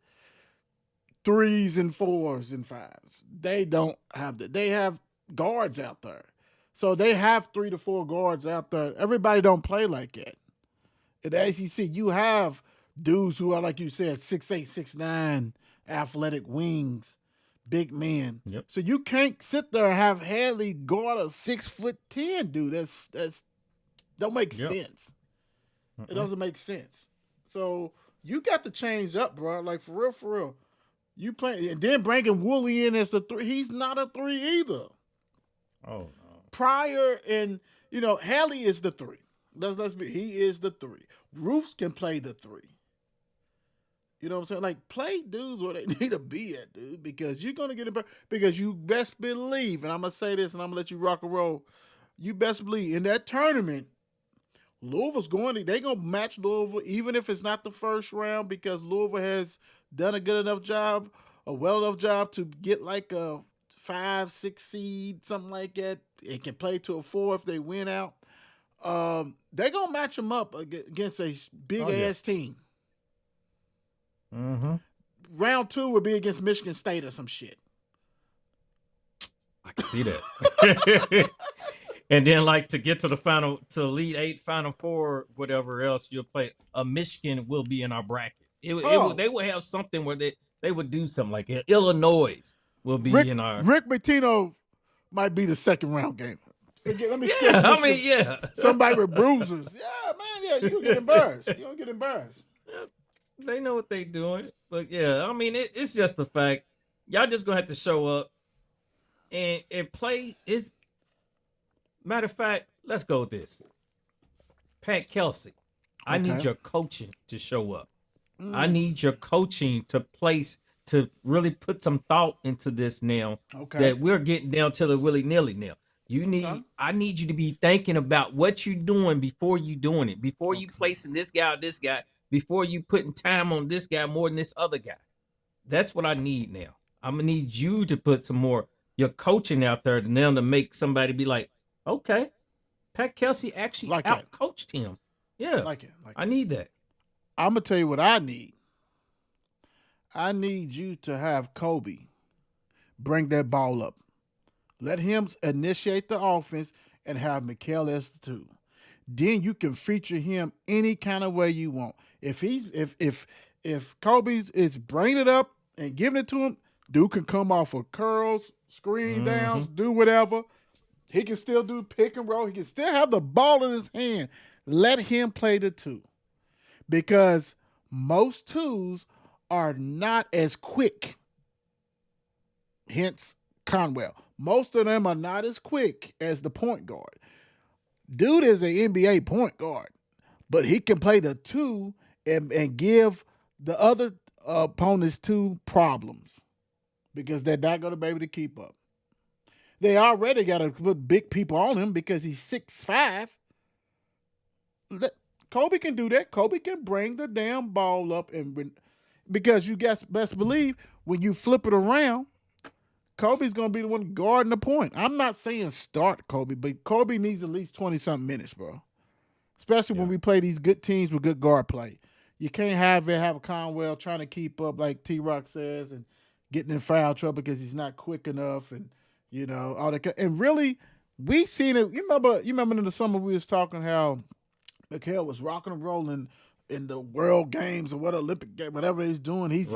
3s and 4s and 5s. They don't have that. They have guards out there. So they have 3 to 4 guards out there. Everybody don't play like that. At the ACC, you have dudes who are, like you said, 6'8", 6'9", athletic wings, big men. Yep. So you can't sit there and have Hadley guard a 6'10", dude. That's don't make sense. It doesn't make sense. So you got to change up, bro. Like for real. You play and then bringing Woolley in as the 3. He's not a 3 either. Oh no. Pryor and Hadley is the 3. He is the 3. Roofs can play the 3. You know what I'm saying? Like, play dudes where they need to be at, dude, because you're going to get it. Because you best believe, and I'm going to say this, and I'm going to let you rock and roll. You best believe in that tournament, Louisville's they're going to match Louisville, even if it's not the first round, because Louisville has done a good enough job, a well enough job to get like a 5, 6 seed, something like that. It can play to a 4 if they win out. They're going to match them up against a big-ass team. Mm-hmm. Round 2 would be against Michigan State or some shit. I can see that. And then, like, to get to the Elite 8, Final 4, whatever else you'll play, Michigan will be in our bracket. They will have something where they would do something like it. Illinois will be in our. Rick Pitino might be the second round game. Yeah. Somebody with bruises. Yeah, man. Yeah, you don't get embarrassed. You don't get embarrassed. They know what they're doing. But, yeah, I mean, it's just the fact. Y'all just going to have to show up and play. Matter of fact, let's go with this. Pat Kelsey, I need your coaching to show up. I need your coaching to really put some thought into this now. That we're getting down to the willy-nilly now. I need you to be thinking about what you're doing before you doing it. Before you placing this guy or this guy. Before you putting time on this guy more than this other guy. That's what I need now. I'm going to need you to put some more, your coaching out there now to make somebody be like, okay, Pat Kelsey actually out-coached him. Yeah, like it. I need that. I'm going to tell you what I need. I need you to have Kobe bring that ball up. Let him initiate the offense and have Mikal as the 2. Then you can feature him any kind of way you want. If Kobe's is bringing it up and giving it to him, dude can come off of curls, screen downs, do whatever. He can still do pick and roll. He can still have the ball in his hand. Let him play the 2. Because most 2s are not as quick. Hence Conwell. Most of them are not as quick as the point guard. Dude is an NBA point guard, but he can play the two and give the other opponents two problems because they're not going to be able to keep up. They already got to put big people on him because he's 6'5". Kobe can do that. Kobe can bring the damn ball up because you guys best believe when you flip it around, Kobe's going to be the one guarding the point. I'm not saying start Kobe, but Kobe needs at least 20-something minutes, bro. Especially when we play these good teams with good guard play. You can't have a Conwell trying to keep up like T-Rock says and getting in foul trouble because he's not quick enough and, you know, all that. And really, we seen it. You remember in the summer we was talking how Mikal was rocking and rolling in the World Games or what Olympic game, whatever he's doing, he's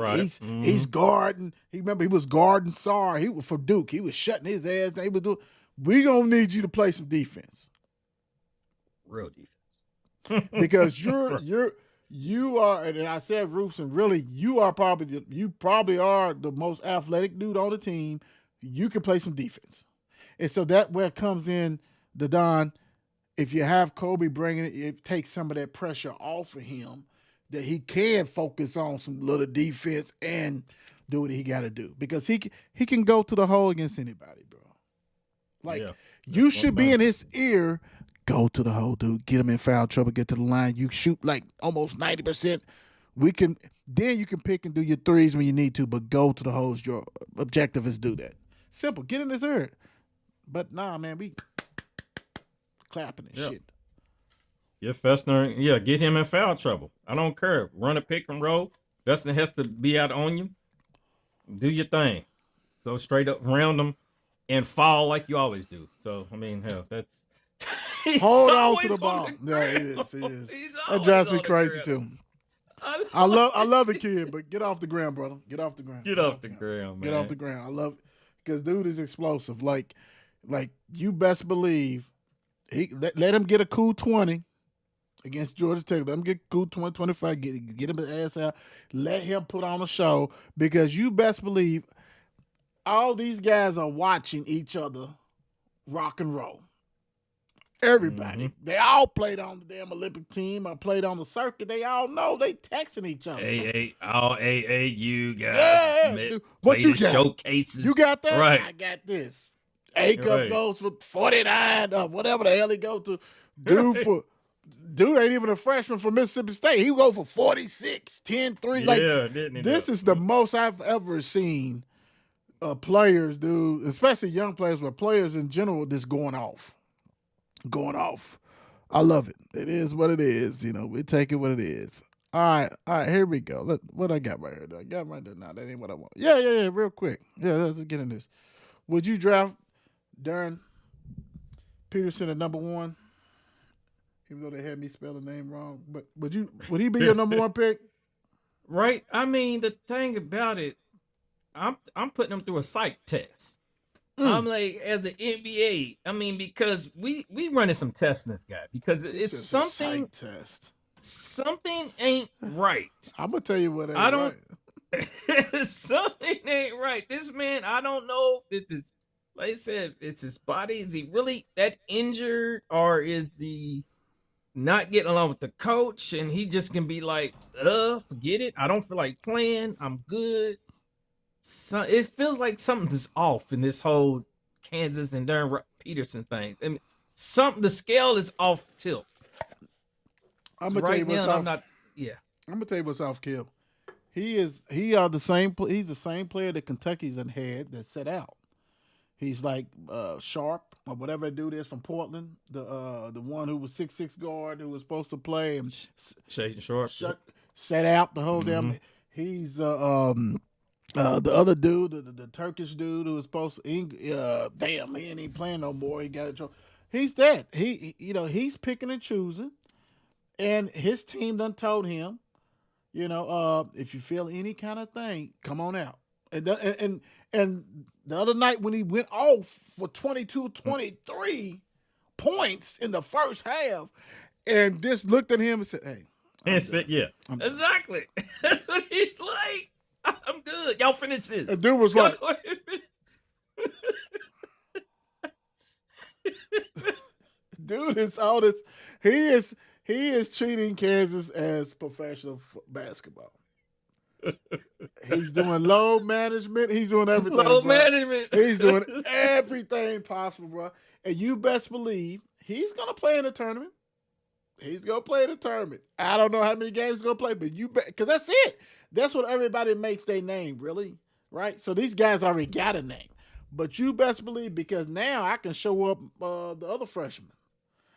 guarding. He was guarding Sarr. He was for Duke. He was shutting his ass down. He was doing. We gonna need you to play some defense, real defense, because you are, and I said Roofs, and really you probably are the most athletic dude on the team. You can play some defense, and so that where it comes in the Don. If you have Kobe bringing it takes some of that pressure off of him that he can focus on some little defense and do what he got to do. Because he can go to the hole against anybody, bro. Like, you should be in his ear, go to the hole, dude. Get him in foul trouble, get to the line. You shoot like almost 90%. Then you can pick and do your threes when you need to, but go to the holes. Your objective is do that. Simple. Get in his ear. But nah, man, we clapping and shit. Yeah, Fessner, get him in foul trouble. I don't care. Run a pick and roll. Fessner has to be out on you. Do your thing. Go straight up around them and fall like you always do. So, I mean, hell, that's... Hold on to the ball. Yeah, it is. That drives me crazy, too. I love the kid, but get off the ground, brother. Get off the ground. Get off the ground, man. Get off the ground. I love it. Because dude is explosive. Like you best believe... Let him get a cool 20 against Georgia Tech. Let him get cool 20, 25. Get him his ass out. Let him put on a show because you best believe all these guys are watching each other rock and roll. Everybody. Mm-hmm. They all played on the damn Olympic team. I played on the circuit. They all know they texting each other. All AAU guys. Yeah. What you got? Showcases. You got that? Right. I got this. A-Cup goes for 49 or whatever the hell he go to. Dude ain't even a freshman from Mississippi State. He go for 46, 10, 3. This is the most I've ever seen players, dude, especially young players, but players in general just going off. I love it. It is what it is. You know, we take it what it is. All right, here we go. Look, what I got right here. I got right there now. That ain't what I want. Yeah, real quick. Yeah, let's get in this. Would you draft Darren Peterson at number 1, even though they had me spell the name wrong? But would he be your number 1 pick? Right. I mean, the thing about it, I'm putting him through a psych test. I'm like, as the NBA, I mean, because we running some tests in this guy because it's something. A psych test. Something ain't right. I'm gonna tell you what ain't right. Something ain't right. This man, I don't know if it's. Like I said, it's his body. Is he really that injured, or is he not getting along with the coach? And he just can be like, forget it. I don't feel like playing. I'm good. So it feels like something's off in this whole Kansas and Darren Peterson thing. I mean, the scale is off tilt. I'm gonna tell you what's off. I'm gonna tell you what's off, Kill. He's the same player that Kentucky's had that set out. He's like Sharp or whatever dude is from Portland, the one who was 6'6" guard who was supposed to play and Shaden Sharp set out the whole damn. He's the other dude, the Turkish dude who was supposed to. Damn, he ain't even playing no more. He got it. He's that. He's picking and choosing, and his team done told him, if you feel any kind of thing, come on out. And the other night when he went off for 22, 23 points in the first half, and just looked at him and said, "Hey, And said, yeah, I'm done. exactly. That's what he's like. I'm good. Y'all finish this. And dude was Y'all like, go ahead and finish. dude is all this. He is treating Kansas as professional basketball. He's doing load management. He's doing everything. Load bro. management. He's doing everything possible, bro. And you best believe he's gonna play in the tournament. He's gonna play in the tournament. I don't know how many games he's gonna play, but you bet, because that's it. That's what everybody makes their name, really, right? So these guys already got a name, but you best believe, because now I can show up the other freshmen.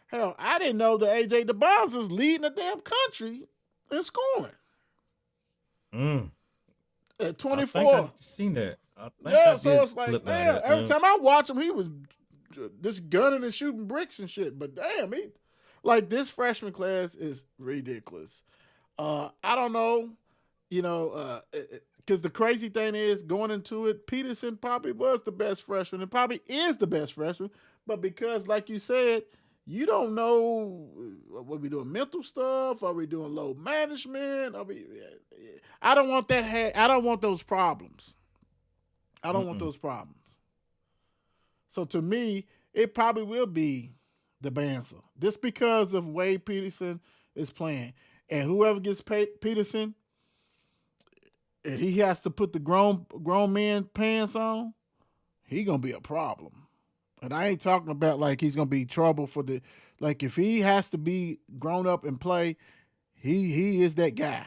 Hell, I didn't know that AJ DeBoz is leading the damn country in scoring at I 24. think I've seen that. Yeah, so it's like, damn, every time I watch him, he was just gunning and shooting bricks and shit. But damn, this freshman class is ridiculous. I don't know, because the crazy thing is, going into it, Peterson probably was the best freshman and probably is the best freshman. But because, like you said, you don't know what we doing, mental stuff. Are we doing load management? I don't want that. I don't want those problems. I don't want those problems. So to me, it probably will be the Banza, just because of Wade Peterson is playing, and whoever gets Peterson, and he has to put the grown man pants on, he gonna be a problem. And I ain't talking about like he's gonna be trouble for the, like, if he has to be grown up and play, he is that guy.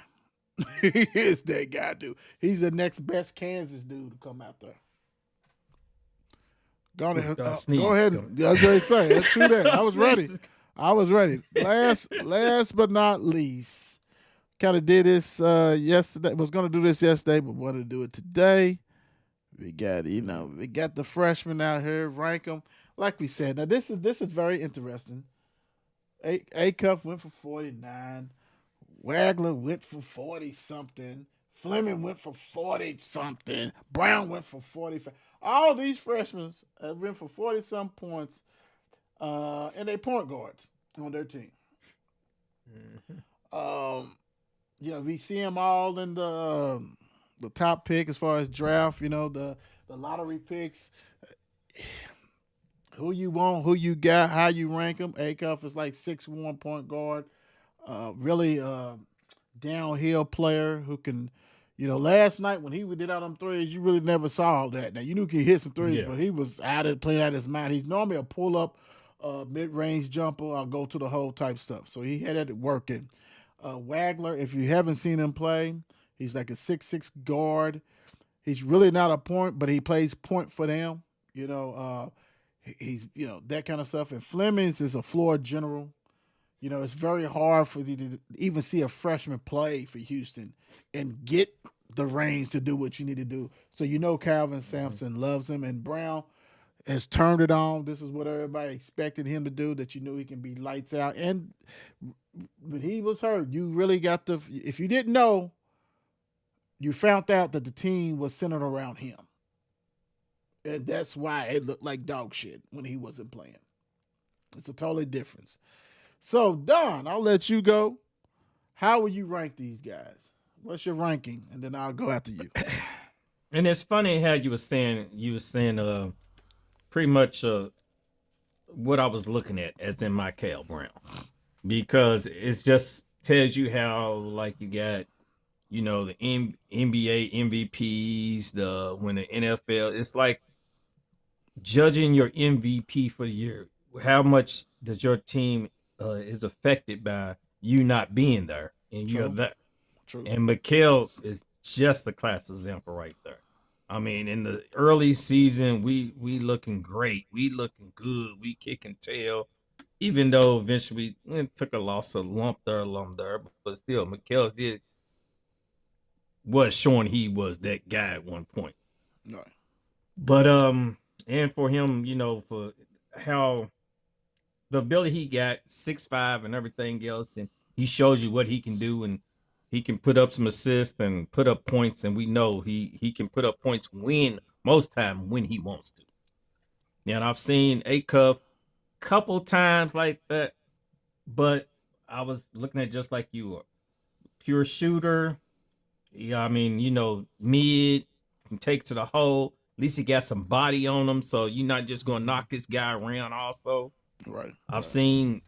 He is that guy, dude. He's the next best Kansas dude to come out there. Go ahead. I was going to say, that's true that. I was ready. Last but not least, kind of did this yesterday. Was going to do this yesterday, but wanted to do it today. We got the freshmen out here, rank them. Like we said, now this is very interesting. A-Cup went for 49. Wagler went for 40-something. Fleming went for 40-something. Brown went for 45. All these freshmen have went for 40-some points, and they point guards on their team. Mm-hmm. We see them all in the top pick as far as draft, the lottery picks. Who you want, who you got, how you rank them. A-Cup is like 6'1" point guard. Really downhill player who can, last night when he did out them threes, you really never saw that. Now, you knew he could hit some threes, but he was playing out of his mind. He's normally a pull-up, mid-range jumper. I'll go to the hole type stuff. So he had it working. Wagler, if you haven't seen him play, he's like a 6'6" guard. He's really not a point, but he plays point for them. He's, that kind of stuff. And Flemings is a floor general. It's very hard for you to even see a freshman play for Houston and get the reins to do what you need to do. So Calvin Sampson loves him, and Brown has turned it on. This is what everybody expected him to do, that he can be lights out. And when he was hurt, you really got if you didn't know, you found out that the team was centered around him. And that's why it looked like dog shit when he wasn't playing. It's a totally difference. So, Don, I'll let you go. How will you rank these guys? What's your ranking? And then I'll go after you. And it's funny how you were saying pretty much what I was looking at, as in Michael Brown. Because it just tells you how, like, you got, the NBA MVPs, when the NFL, it's like judging your MVP for the year. How much does your team is affected by you not being there, and you're there. True. And Mikal is just the class example right there. I mean, in the early season, we looking great, we looking good, we kicking tail. Even though eventually we took a loss, a lump there, but still, Mikal was showing he was that guy at one point. Right. But and for him, for how the ability he got, 6'5" and everything else, and he shows you what he can do, and he can put up some assists and put up points, and we know he can put up points most time when he wants to. And I've seen A-Cup couple times like that, but I was looking at just like you are. pure shooter. Yeah, I mean, mid can take to the hole. At least he got some body on him, so you're not just gonna knock this guy around. Also, Right. I've seen,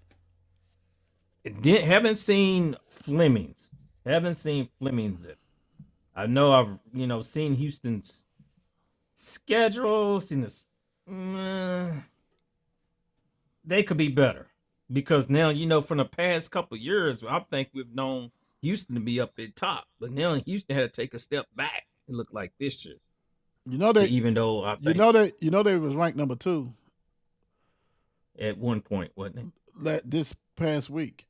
haven't seen Flemings, It. I know I've seen Houston's schedule. Seen this. They could be better because now from the past couple of years, I think we've known Houston to be up at top, but now Houston had to take a step back. It looked like this year. Even though I think they was ranked number 2 at one point, wasn't this past week.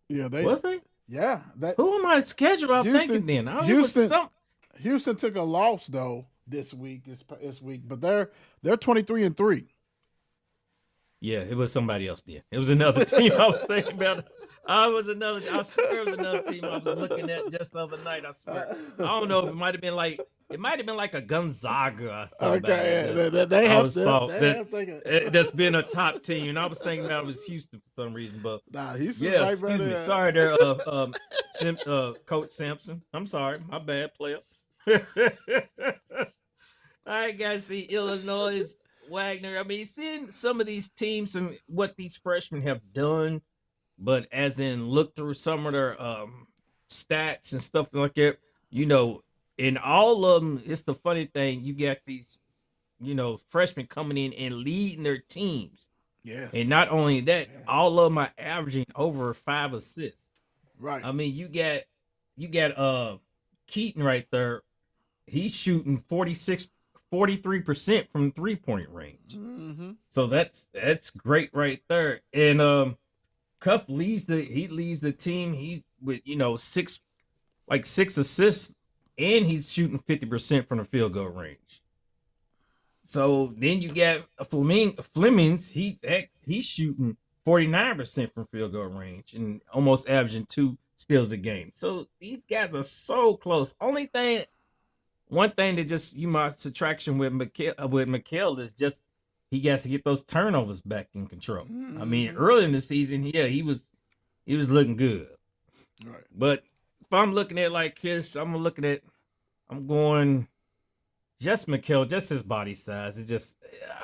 Yeah, it? Was they? Yeah, Who am I scheduled? I'm thinking then. Houston took a loss though this week, but they're 23-3. Yeah, it was somebody else then. It was another team I was thinking about. I swear it was another team I was looking at just the other night. I swear. I don't know if it might have been like a Gonzaga or something. Okay, that's been a top team. And I was thinking about it was Houston for some reason, but Houston. Yeah, excuse me. Sorry there, Coach Sampson. I'm sorry, my bad, player. I gotta see Illinois. Wagner. I mean, seeing some of these teams and what these freshmen have done, but as in look through some of their stats and stuff like that, in all of them, it's the funny thing. You got these, freshmen coming in and leading their teams. Yes. And not only that, all of them are averaging over 5 assists. Right. I mean, you got Keaton right there. He's shooting 43% from 3-point range. Mm-hmm. So that's great right there. And Cuff leads the team. He with 6 assists, and he's shooting 50% from the field goal range. So then you got Flemings. He's shooting 49% from field goal range and almost averaging 2 steals a game. So these guys are so close. One thing that just my subtraction with Mikal is just he has to get those turnovers back in control. Mm-hmm. I mean, early in the season, he was looking good. Right. But if I'm looking at like this, I'm going just Mikal, just his body size.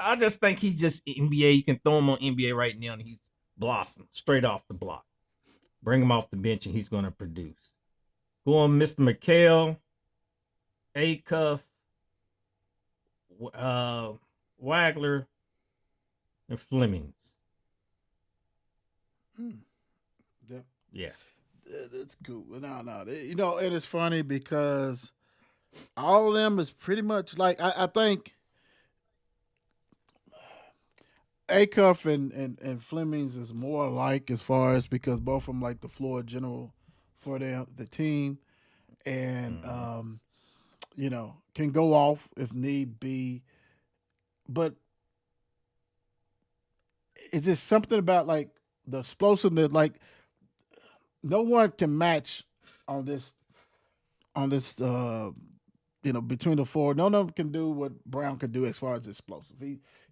I just think he's just NBA. You can throw him on NBA right now, and he's blossomed straight off the block. Bring him off the bench, and he's going to produce. Go on, Mr. Mikal. Acuff, Wagler, and Flemings. Yeah. That's cool. No. And it's funny because all of them is pretty much like I think Acuff and Flemings is more alike as far as because both of them like the floor general for the team, and can go off if need be. But is there something about like the explosiveness? Like no one can match on this. Between the four, none of them can do what Brown can do as far as explosive.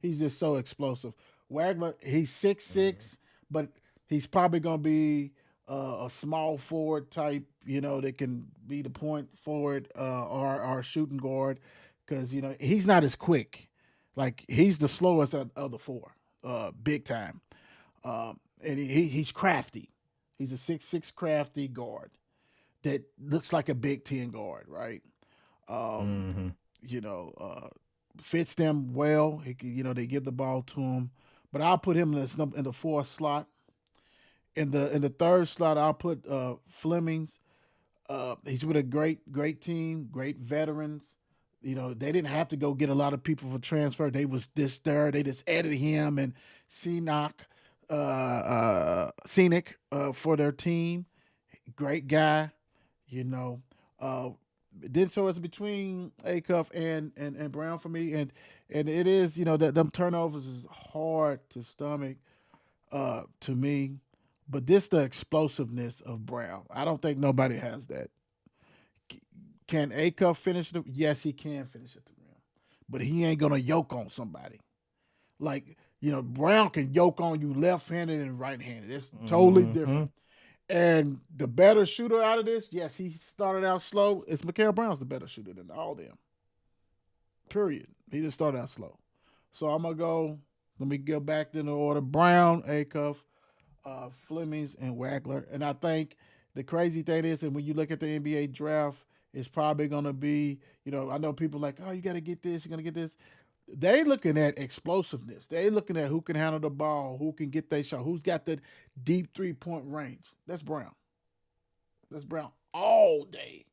He's just so explosive. Wagner, he's 6'6", but he's probably gonna be a small forward type, that can be the point forward or shooting guard, because he's not as quick. Like he's the slowest of the four, big time, and he's crafty. He's a 6'6" crafty guard that looks like a Big Ten guard, right? Fits them well. They give the ball to him, but I'll put him in the 4th slot. In the 3rd slot, I'll put Flemings. He's with a great team, great veterans. They didn't have to go get a lot of people for transfer. They was this there. They just added him and Scenic for their team. Great guy, Then so it's between Acuff and Brown for me, and it is that them turnovers is hard to stomach to me, but this the explosiveness of Brown. I don't think nobody has that. Can Acuff finish the? Yes, he can finish at the rim, but he ain't gonna yoke on somebody. Like Brown can yoke on you left-handed and right-handed. It's totally different. And the better shooter out of this, yes, he started out slow. It's Mikael Brown's the better shooter than all them. Period. He just started out slow. So I'm gonna go. Let me go back in the order: Brown, Acuff, Flemings, and Wagler. And I think the crazy thing is, and when you look at the NBA draft, it's probably gonna be, I know people like, oh, you gotta get this, you're gonna get this. They looking at explosiveness. They looking at who can handle the ball, who can get their shot, who's got the deep 3-point range. That's Brown. That's Brown all day.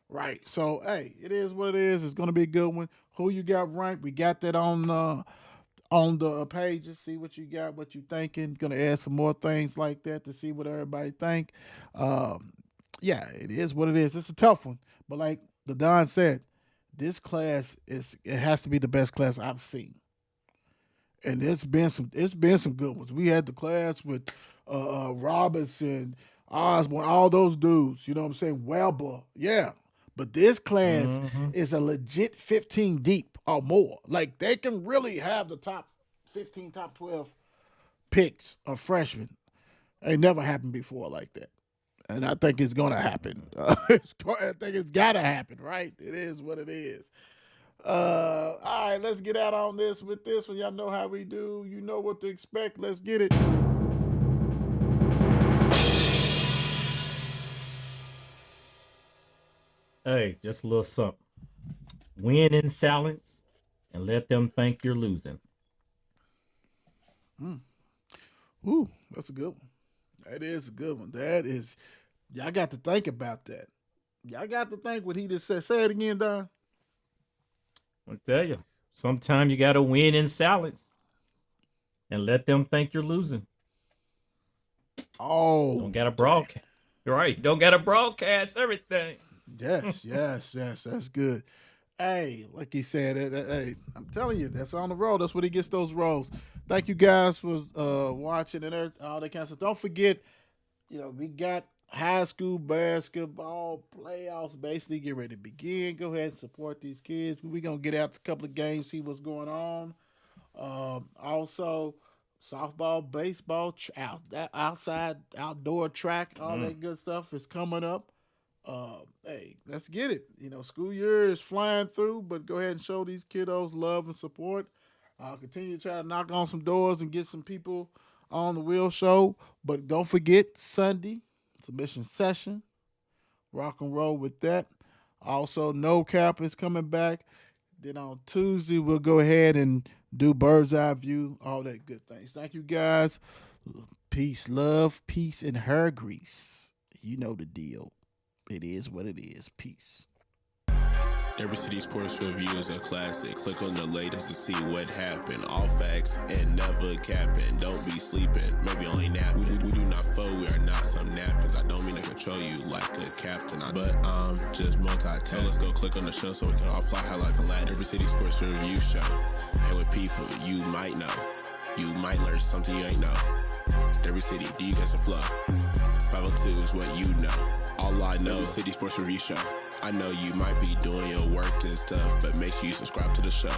Right. So, hey, it is what it is. It's going to be a good one. Who you got ranked? We got that on the pages. See what you got, what you thinking. Going to add some more things like that to see what everybody think. Yeah, it is what it is. It's a tough one. But like the Don said, this class it has to be the best class I've seen. And it's been some good ones. We had the class with Robinson, Osborne, all those dudes. You know what I'm saying? Weber, yeah. But this class is a legit 15 deep or more. Like they can really have the top 15, top 12 picks of freshmen. It never happened before like that. And I think it's going to happen. I think it's got to happen, right? It is what it is. All right, let's get out on this with this one. Y'all know how we do. You know what to expect. Let's get it. Hey, just a little something. Win in silence and let them think you're losing. Ooh, that's a good one. That is a good one. That is, y'all got to think about that. Y'all got to think what he just said. Say it again, Don. I'll tell you, sometimes you got to win in silence and let them think you're losing. Oh. Don't got to broadcast. You're right. Don't got to broadcast everything. Yes. That's good. Hey, like he said, hey, I'm telling you, that's on the road. That's where he gets those roles. Thank you guys for watching and all that kind of stuff. Don't forget, we got high school basketball playoffs basically get ready to begin. Go ahead and support these kids. We're going to get out a couple of games, see what's going on. Also, softball, baseball, outside, outdoor track, all that good stuff is coming up. Hey, let's get it. School year is flying through, but go ahead and show these kiddos love and support. I'll continue to try to knock on some doors and get some people on the Will Show. But don't forget, Sunday, submission session. Rock and roll with that. Also, No Cap is coming back. Then on Tuesday, we'll go ahead and do Bird's Eye View, all that good things. Thank you, guys. Peace, love, peace, and hair grease. You know the deal. It is what it is. Peace. Every City Sports Review is a classic. Click on the latest to see what happened. All facts and never capping. Don't be sleeping, maybe only napping. We do not fold, we are not some napkins. I don't mean to control you like a captain, but I'm just multitasking. So let's go click on the show so we can all fly high like a lad. Every City Sports Review show. And with people you might know. You might learn something you ain't know. Every city, do you guys a flow? 502 is what you know. All I know is City Sports Review Show. I know you might be doing your work and stuff, but make sure you subscribe to the show.